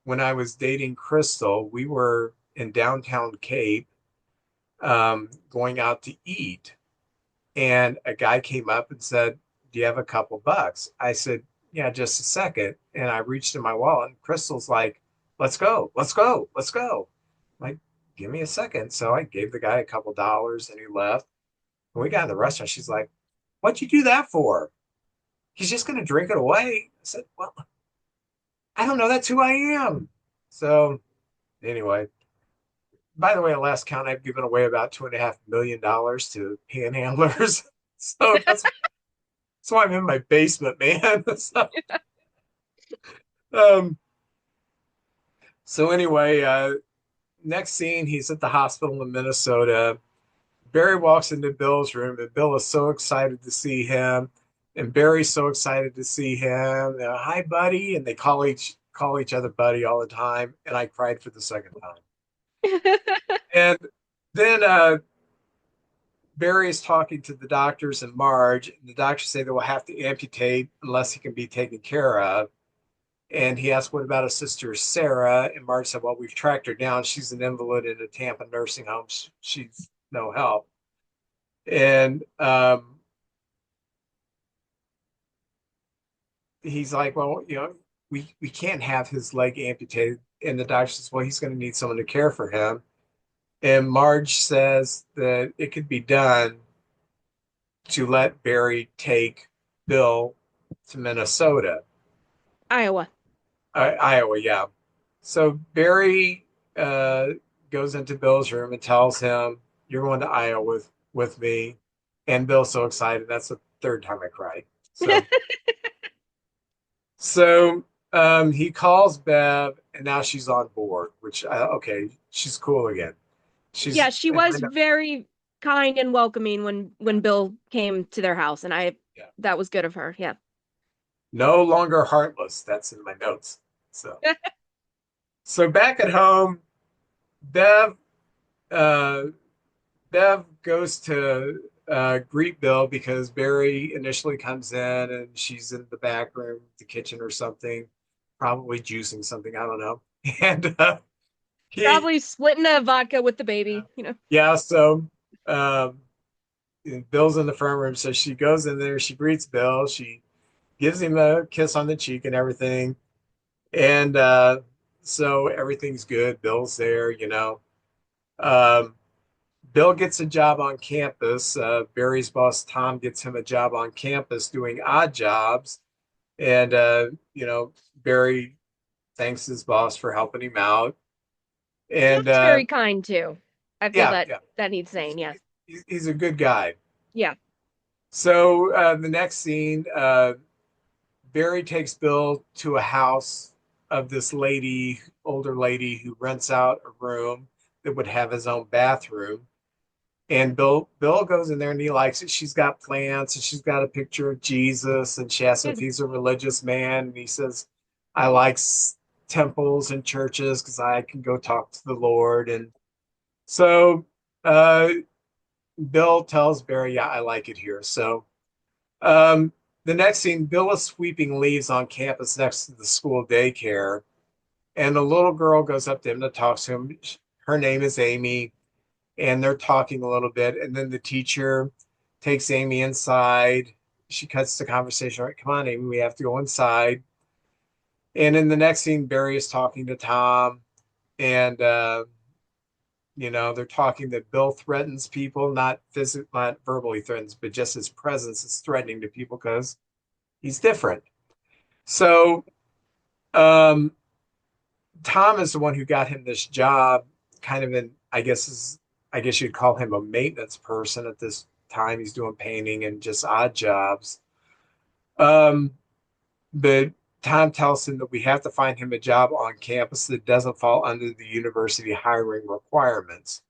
when I was dating Crystal, we were in downtown Cape, going out to eat, and a guy came up and said, "Do you have a couple bucks?" I said, "Yeah, just a second." And I reached in my wallet, and Crystal's like, "Let's go, let's go, let's go." I'm like, give me a second. So I gave the guy a couple dollars, and he left. When we got in the restaurant, she's like, what'd you do that for? He's just going to drink it away. I said, well, I don't know. That's who I am. So anyway, by the way, at last count, I've given away about $2.5 million to panhandlers. So that's why I'm in my basement, man. So, um, so anyway, next scene, he's at the hospital in Minnesota. Barry walks into Bill's room, and Bill is so excited to see him, and Barry's so excited to see him. Hi, buddy, and they call each other buddy all the time. And I cried for the second time. And then Barry is talking to the doctors and Marge, and the doctors say they will have to amputate unless he can be taken care of. And he asked, what about his sister, Sarah? And Marge said, well, we've tracked her down. She's an invalid in a Tampa nursing home. She's no help. And he's like, well, we can't have his leg amputated. And the doctor says, well, he's going to need someone to care for him. And Marge says that it could be done to let Barry take Bill to Minnesota, Iowa. Iowa, yeah. So Barry uh, goes into Bill's room and tells him, "You're going to Iowa with me." And Bill's so excited. That's the third time I cried. So he calls Bev, and now she's on board. Which okay, she's cool again. Yeah, She's she and was very kind and welcoming when Bill came to their house, and yeah, that was good of her. Yeah. no longer heartless. That's in my notes. So so back at home, Bev uh, Bev goes to greet Bill because Barry initially comes in and she's in the back room, the kitchen or something, probably juicing something. I don't know. And he, Probably splitting a vodka with the baby, you know. yeah, so um, Bill's in the front room. So she goes in there, she greets Bill, she gives him a kiss on the cheek and everything. And so everything's good. Bill's there. Um, Bill gets a job on campus. Barry's boss, Tom, gets him a job on campus doing odd jobs. And, Barry thanks his boss for helping him out. And That's very kind too. I feel yeah, that yeah, that needs saying, yeah. he's a good guy. Yeah. So the next scene, Barry takes Bill to a house of this lady, older lady, who rents out a room that would have his own bathroom. And Bill goes in there and he likes it. She's got plants and she's got a picture of Jesus and she asks him if he's a religious man. And he says, I like temples and churches because I can go talk to the Lord. And so uh, Bill tells Barry, yeah, I like it here. So um, the next scene, Bill is sweeping leaves on campus next to the school daycare. And a little girl goes up to him to talk to him. Her name is Amy, and they're talking a little bit. And then the teacher takes Amy inside. She cuts the conversation. All right, come on, Amy, we have to go inside. And in the next scene, Barry is talking to Tom, and they're talking that Bill threatens people, not physically, not verbally threatens, but just his presence is threatening to people because he's different. So um, Tom is the one who got him this job, kind of I guess you'd call him a maintenance person at this time. He's doing painting and just odd jobs. Um, but Tom tells him that we have to find him a job on campus that doesn't fall under the university hiring requirements.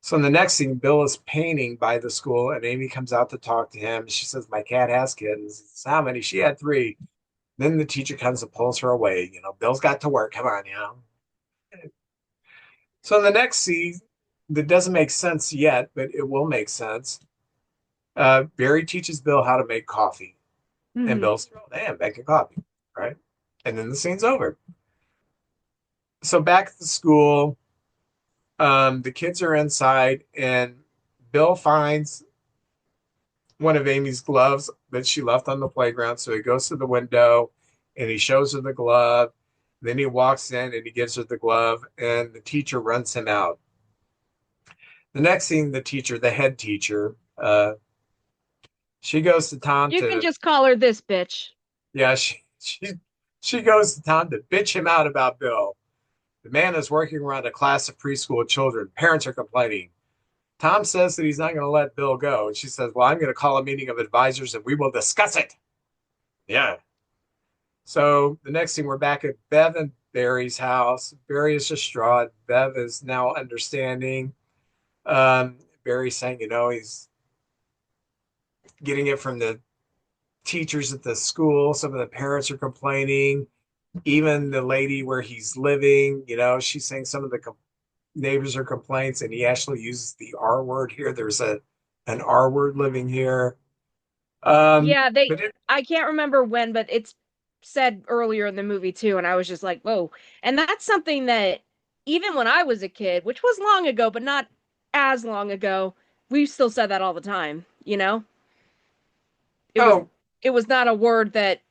So in the next scene, Bill is painting by the school, and Amy comes out to talk to him. She says, "My cat has kittens." He says, "How many?" She had three. Then the teacher comes and pulls her away. Bill's got to work. Come on. So in the next scene, that doesn't make sense yet, but it will make sense. Barry teaches Bill how to make coffee, and Hmm. Bill's, oh, damn, making coffee, right? And then the scene's over. So back at the school, the kids are inside, and Bill finds one of Amy's gloves that she left on the playground. So he goes to the window and he shows her the glove. Then he walks in and he gives her the glove, and the teacher runs him out. The next scene, the head teacher, she goes to Tom You can to, just call her this bitch. yeah, she goes to Tom to bitch him out about Bill. The man is working around a class of preschool children. Parents are complaining. Tom says that he's not going to let Bill go. And she says, well, I'm going to call a meeting of advisors and we will discuss it. Yeah. So the next thing, we're back at Bev and Barry's house. Barry is distraught. Bev is now understanding. Barry's saying, he's getting it from the teachers at the school. Some of the parents are complaining. Even the lady where he's living, she's saying some of the neighbors are complaints, and he actually uses the R word here. There's an R word living here. Yeah, But it, I can't remember when, but it's said earlier in the movie too, and I was just like, whoa. And that's something that even when I was a kid, which was long ago, but not as long ago, we still said that all the time, you know? It was oh it was not a word that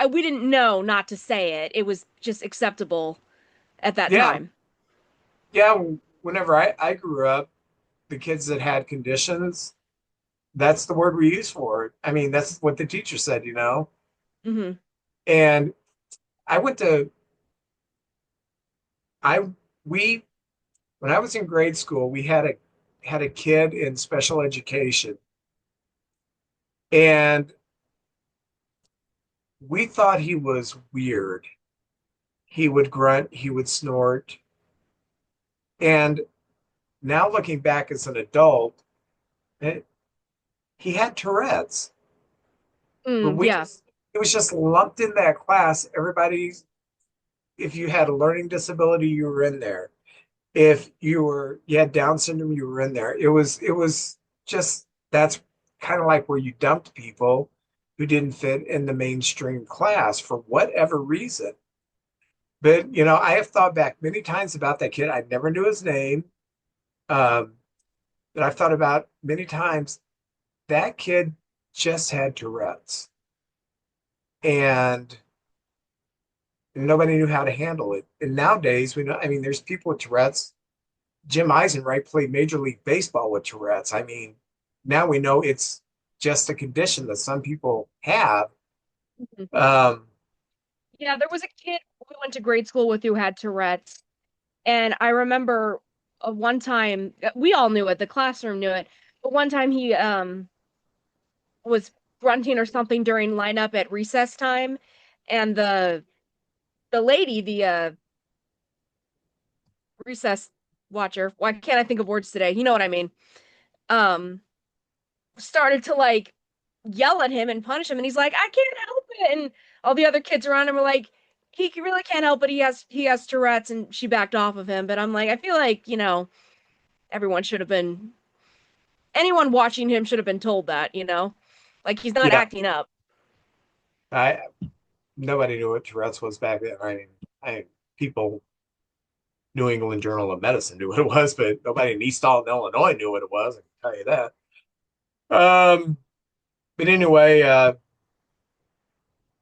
we didn't know not to say it. It was just acceptable at that yeah, time. yeah. Whenever I grew up, the kids that had conditions, that's the word we use for it. I mean, that's what the teacher said. Hmm. And I went to I we when I was in grade school, we had a kid in special education, and we thought he was weird. He would grunt, he would snort, and now looking back as an adult, it, he had Tourette's. But Mm, yeah. it was just lumped in that class. Everybody, if you had a learning disability, you were in there. If you had Down syndrome, you were in there. It was just, that's kind of like where you dumped people who didn't fit in the mainstream class for whatever reason. But I have thought back many times about that kid. I never knew his name. Um, but I've thought about many times that kid just had Tourette's, and nobody knew how to handle it. And nowadays, we know, I mean, there's people with Tourette's. Jim Eisenreich played Major League Baseball with Tourette's. I mean, now we know it's just a condition that some people have. Mhm. Um, Yeah, there was a kid we went to grade school with who had Tourette's. And I remember one time we all knew it, the classroom knew it, but one time he was grunting or something during lineup at recess time, and the lady, the recess watcher, why can't I think of words today? You know what I mean? Um, started to like yell at him and punish him, and he's like, I can't help it. And all the other kids around him were like, he really can't help it. He has Tourette's, and she backed off of him. But I'm like, I feel like, everyone should have been anyone watching him should have been told that, like he's not yeah, acting up. I nobody knew what Tourette's was back then. People, New England Journal of Medicine knew what it was, but nobody in East Alton, Illinois knew what it was. I can tell you that. But anyway,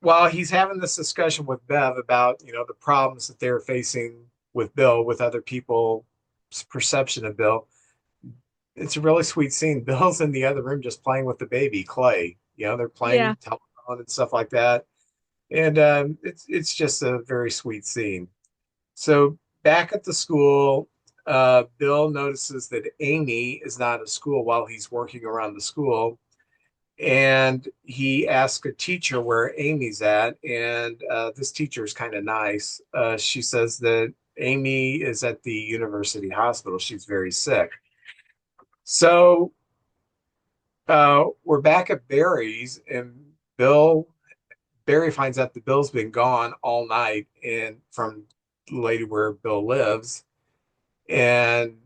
while he's having this discussion with Bev about, the problems that they're facing with Bill, with other people's perception of Bill, it's a really sweet scene. Bill's in the other room just playing with the baby, Clay. They're Yeah. playing telephone and stuff like that. And it's just a very sweet scene. So back at the school, Bill notices that Amy is not at school while he's working around the school. And he asks a teacher where Amy's at. And this teacher is kind of nice. She says that Amy is at the university hospital. She's very sick. So we're back at Barry's, and Barry finds out that Bill's been gone all night and from the lady where Bill lives. And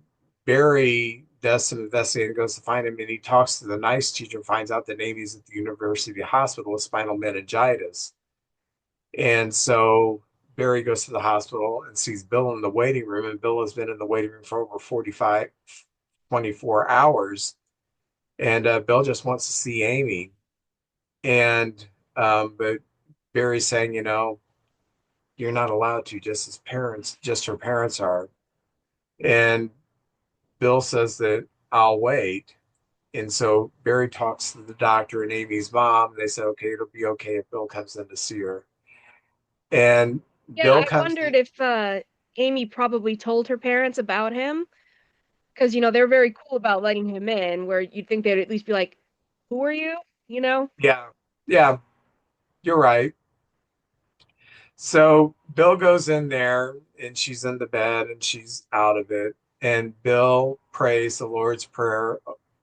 Barry does some investigating, goes to find him, and he talks to the nice teacher and finds out that Amy's at the university hospital with spinal meningitis. And so Barry goes to the hospital and sees Bill in the waiting room, and Bill has been in the waiting room for over 45, 24 hours. And Bill just wants to see Amy. And but Barry's saying, you're not allowed to, just her parents are. And Bill says that I'll wait. And so Barry talks to the doctor and Amy's mom. They say, okay, it'll be okay if Bill comes in to see her. And Yeah, Bill I comes in. wondered if Amy probably told her parents about him because they're very cool about letting him in, where you'd think they'd at least be like, "Who are you?" You know? Yeah, yeah, you're right. So Bill goes in there and she's in the bed and she's out of it. And Bill prays the Lord's Prayer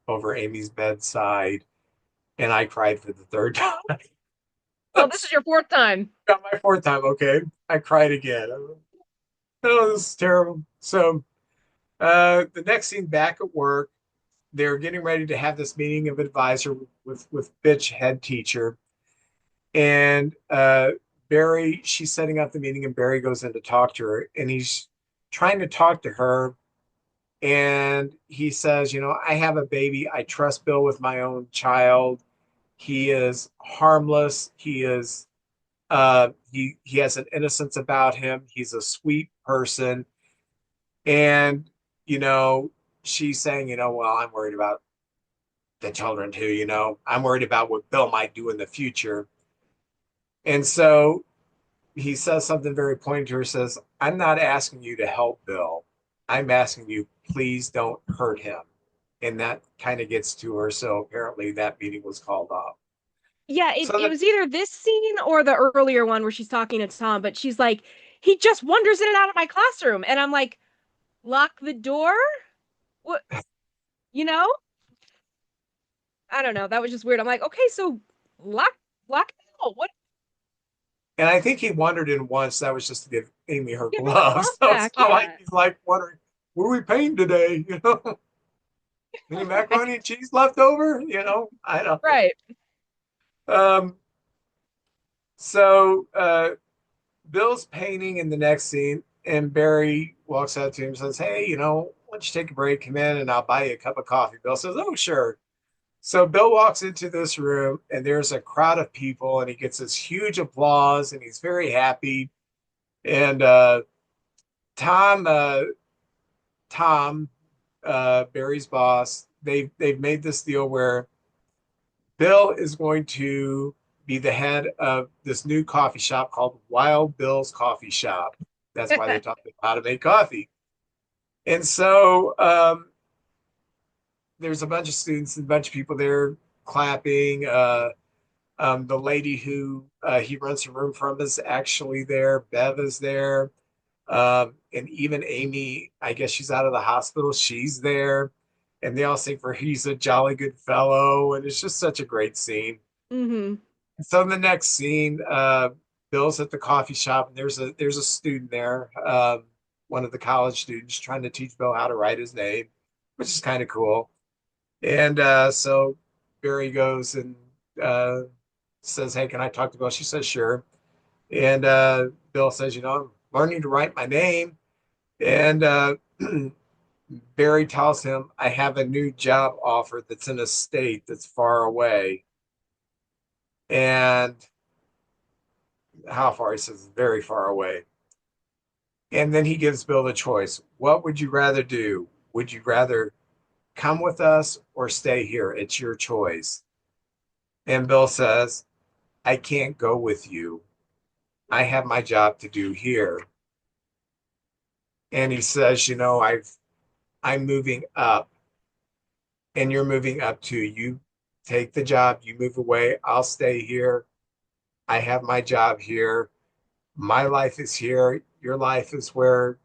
over Amy's bedside. And I cried for the third time. Oh, this is your fourth time. Got my fourth time. Okay. I cried again. Oh, this is terrible. So the next scene back at work, they're getting ready to have this meeting of advisor with Bitch head teacher. And Barry, she's setting up the meeting, and Barry goes in to talk to her, and he's trying to talk to her. And he says, I have a baby. I trust Bill with my own child. He is harmless. He has an innocence about him. He's a sweet person. And, you know, she's saying, well, I'm worried about the children too, I'm worried about what Bill might do in the future. And so he says something very pointed to her, says, I'm not asking you to help Bill. I'm asking you, please don't hurt him. And that kind of gets to her. So apparently that meeting was called off. Yeah, it, So it the, was either this scene or the earlier one where she's talking to Tom, but she's like, he just wanders in and out of my classroom. And I'm like, lock the door? What, you know? I don't know. That was just weird. I'm like, okay, so lock, lock it out. What? and I think he wandered in once. That was just to give Amy her Give her the gloves. glove So it's back. not like Yeah. he's like wondering, what are we paying today? Any Right. macaroni and cheese left over? I don't know. Right. Um, so Bill's painting in the next scene, and Barry walks out to him and says, hey, why don't you take a break, come in, and I'll buy you a cup of coffee. Bill says, oh, sure. So Bill walks into this room, and there's a crowd of people, and he gets this huge applause, and he's very happy. And Tom, uh, Tom, Barry's boss, they've made this deal where Bill is going to be the head of this new coffee shop called Wild Bill's Coffee Shop. That's why they taught him how to make coffee. And so there's a bunch of students and a bunch of people there clapping. The lady who he rents a room from is actually there. Bev is there. And even Amy, I guess she's out of the hospital. She's there. And they all sing for He's a Jolly Good Fellow. And it's just such a great scene. Mm-hmm. So in the next scene, Bill's at the coffee shop, and there's a student there, one of the college students, trying to teach Bill how to write his name, which is kind of cool. And so Barry goes and uh, says, "Hey, can I talk to Bill?" She says, "Sure." And Bill says, "I'm learning to write my name." And Barry tells him, "I have a new job offer that's in a state that's far away." And how far? He says, very far away. And then he gives Bill the choice. What would you rather do? Would you rather come with us or stay here? It's your choice. And Bill says, I can't go with you. I have my job to do here. And he says, I'm moving up and you're moving up too. You take the job, you move away, I'll stay here. I have my job here. My life is here. Your life is where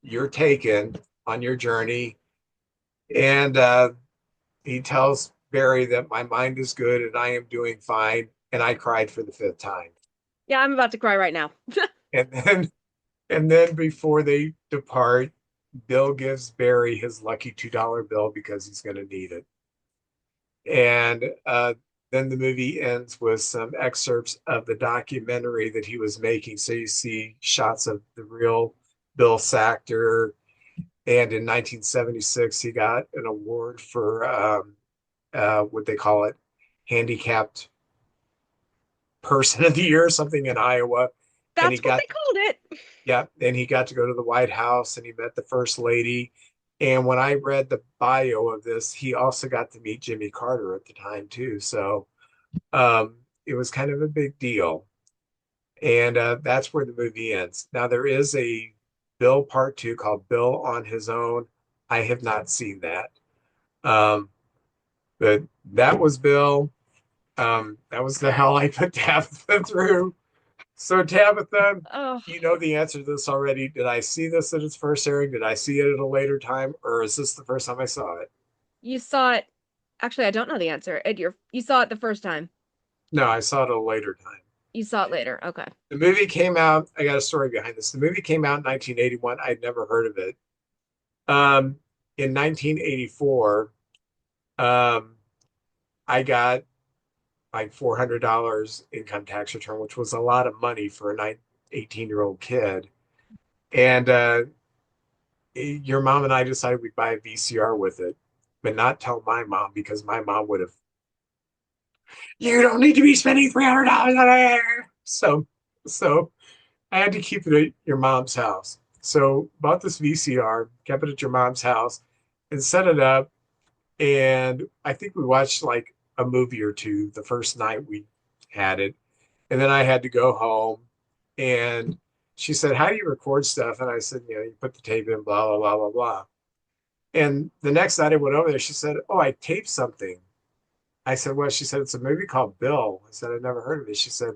you're taken on your journey. And he tells Barry that my mind is good and I am doing fine. And I cried for the fifth time. Yeah, I'm about to cry right now. And then before they depart, Bill gives Barry his lucky $2 bill because he's going to need it. And then the movie ends with some excerpts of the documentary that he was making. So you see shots of the real Bill Sackter. And in 1976, he got an award for what they call it, handicapped person of the year, something in Iowa. And he That's what got, they called it. yeah, and he got to go to the White House and he met the first lady. And when I read the bio of this, he also got to meet Jimmy Carter at the time too. So it was kind of a big deal. And that's where the movie ends. Now there is a Bill Part Two called Bill on His Own. I have not seen that. Um, but that was Bill. That was the hell I put Tabitha through. So Tabitha, Oh, you know the answer to this already. Did I see this at its first airing? Did I see it at a later time, or is this the first time I saw it? you saw it. Actually, I don't know the answer. You saw it the first time. No, I saw it at a later time. You saw it later. Okay. The movie came out. I got a story behind this. The movie came out in 1981. I'd never heard of it. Um, in 1984, um, I got like $400 income tax return, which was a lot of money for a 18-year-old kid. And your mom and I decided we'd buy a VCR with it, but not tell my mom because my mom would have, you don't need to be spending $300 on it. So I had to keep it at your mom's house. So bought this VCR, kept it at your mom's house, and set it up. And I think we watched like a movie or two the first night we had it. And then I had to go home. And she said, how do you record stuff? And I said, you put the tape in, blah, blah, blah, blah, blah. And the next night I went over there, she said, oh, I taped something. I said, well, she said, it's a movie called Bill. I said, I've never heard of it. She said,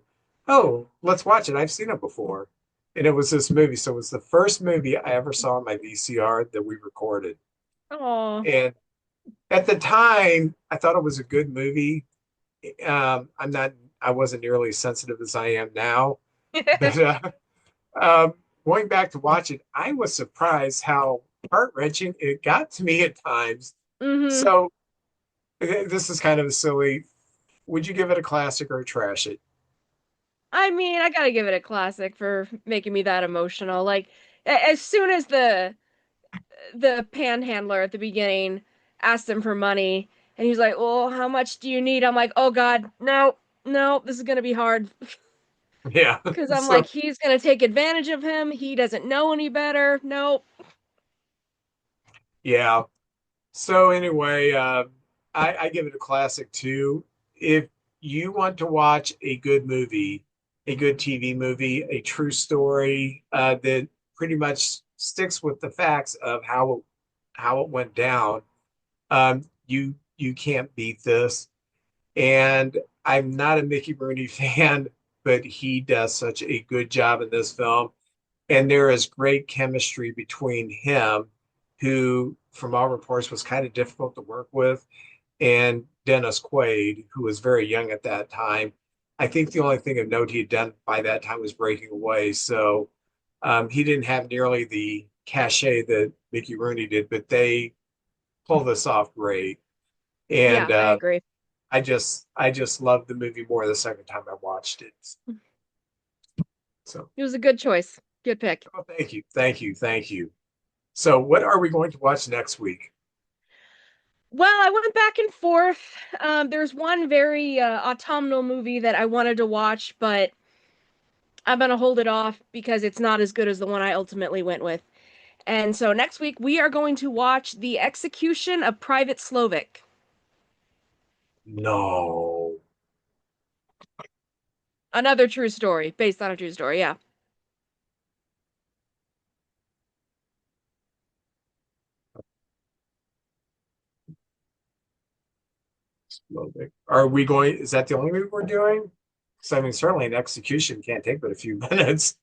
oh, let's watch it. I've seen it before. And it was this movie. So it was the first movie I ever saw on my VCR that we recorded. Oh. And at the time, I thought it was a good movie. I'm not, I wasn't nearly as sensitive as I am now. But going back to watch it, I was surprised how heart-wrenching it got to me at times. Mm-hmm. So this is kind of a silly. Would you give it a classic or trash it? I mean, I gotta give it a classic for making me that emotional. Like, as soon as the panhandler at the beginning asked him for money, and he's like, "Well, how much do you need?" I'm like, "Oh God, no, no, this is gonna be hard." Yeah. Because I'm like, So he's gonna take advantage of him. He doesn't know any better. Nope. yeah. So anyway, I give it a classic too. If you want to watch a good movie, a good TV movie, a true story that pretty much sticks with the facts of how it went down, you can't beat this. And I'm not a Mickey Rooney fan, but he does such a good job in this film. And there is great chemistry between him, who, from all reports, was kind of difficult to work with, and Dennis Quaid, who was very young at that time. I think the only thing of note he had done by that time was Breaking Away. So he didn't have nearly the cachet that Mickey Rooney did, but they pull this off great. Yeah, And I agree. I just loved the movie more the second time I watched it. So It was a good choice. Good pick. oh, thank you, thank you, thank you. So what are we going to watch next week? Well, I went back and forth. There's one very autumnal movie that I wanted to watch, but I'm gonna hold it off because it's not as good as the one I ultimately went with. And so next week we are going to watch The Execution of Private Slovik. No. Another true story, based on a true story, yeah. Are we going? Is that the only movie we're doing? Because I mean, certainly an execution can't take but a few minutes.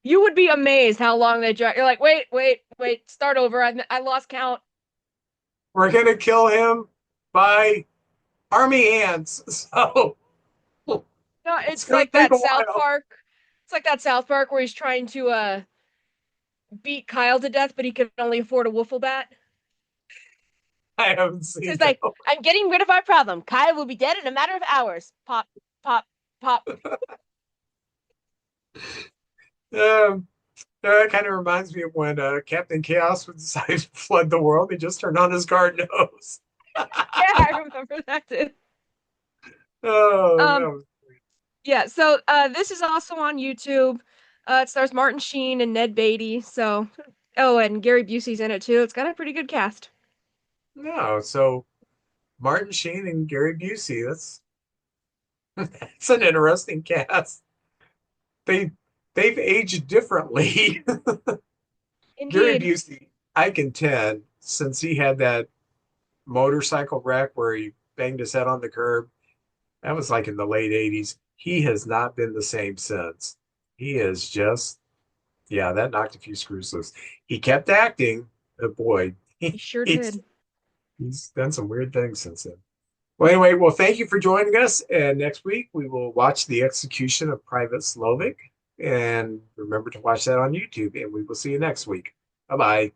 You would be amazed how long they drag. You're like, wait, wait, wait, start over. I lost count. We're gonna kill him by army ants, so No, it's gonna take a while. It's like that South Park where he's trying to beat Kyle to death, but he can only afford a wiffle bat. I haven't So seen it's that. like, I'm getting rid of our problem. Kyle will be dead in a matter of hours. Pop, pop, pop. Um, that kind of reminds me of when Captain Chaos would decide to flood the world. He just turned on his garden hose. Yeah, I remember that too. Oh, that Um, was yeah, so this is also on YouTube. It stars Martin Sheen and Ned Beatty. So Oh, and Gary Busey's in it too. It's got a pretty good cast. No, so Martin Sheen and Gary Busey. That's an interesting cast. They they've aged differently. Gary Indeed. Busey, I contend, since he had that motorcycle wreck where he banged his head on the curb, that was like in the late 80s. He has not been the same since. He is just, yeah, that knocked a few screws loose. He kept acting, but boy, He sure he's did. he's done some weird things since then. Well, anyway, well, thank you for joining us. And next week we will watch the execution of Private Slovik. And remember to watch that on YouTube. And we will see you next week. Bye bye.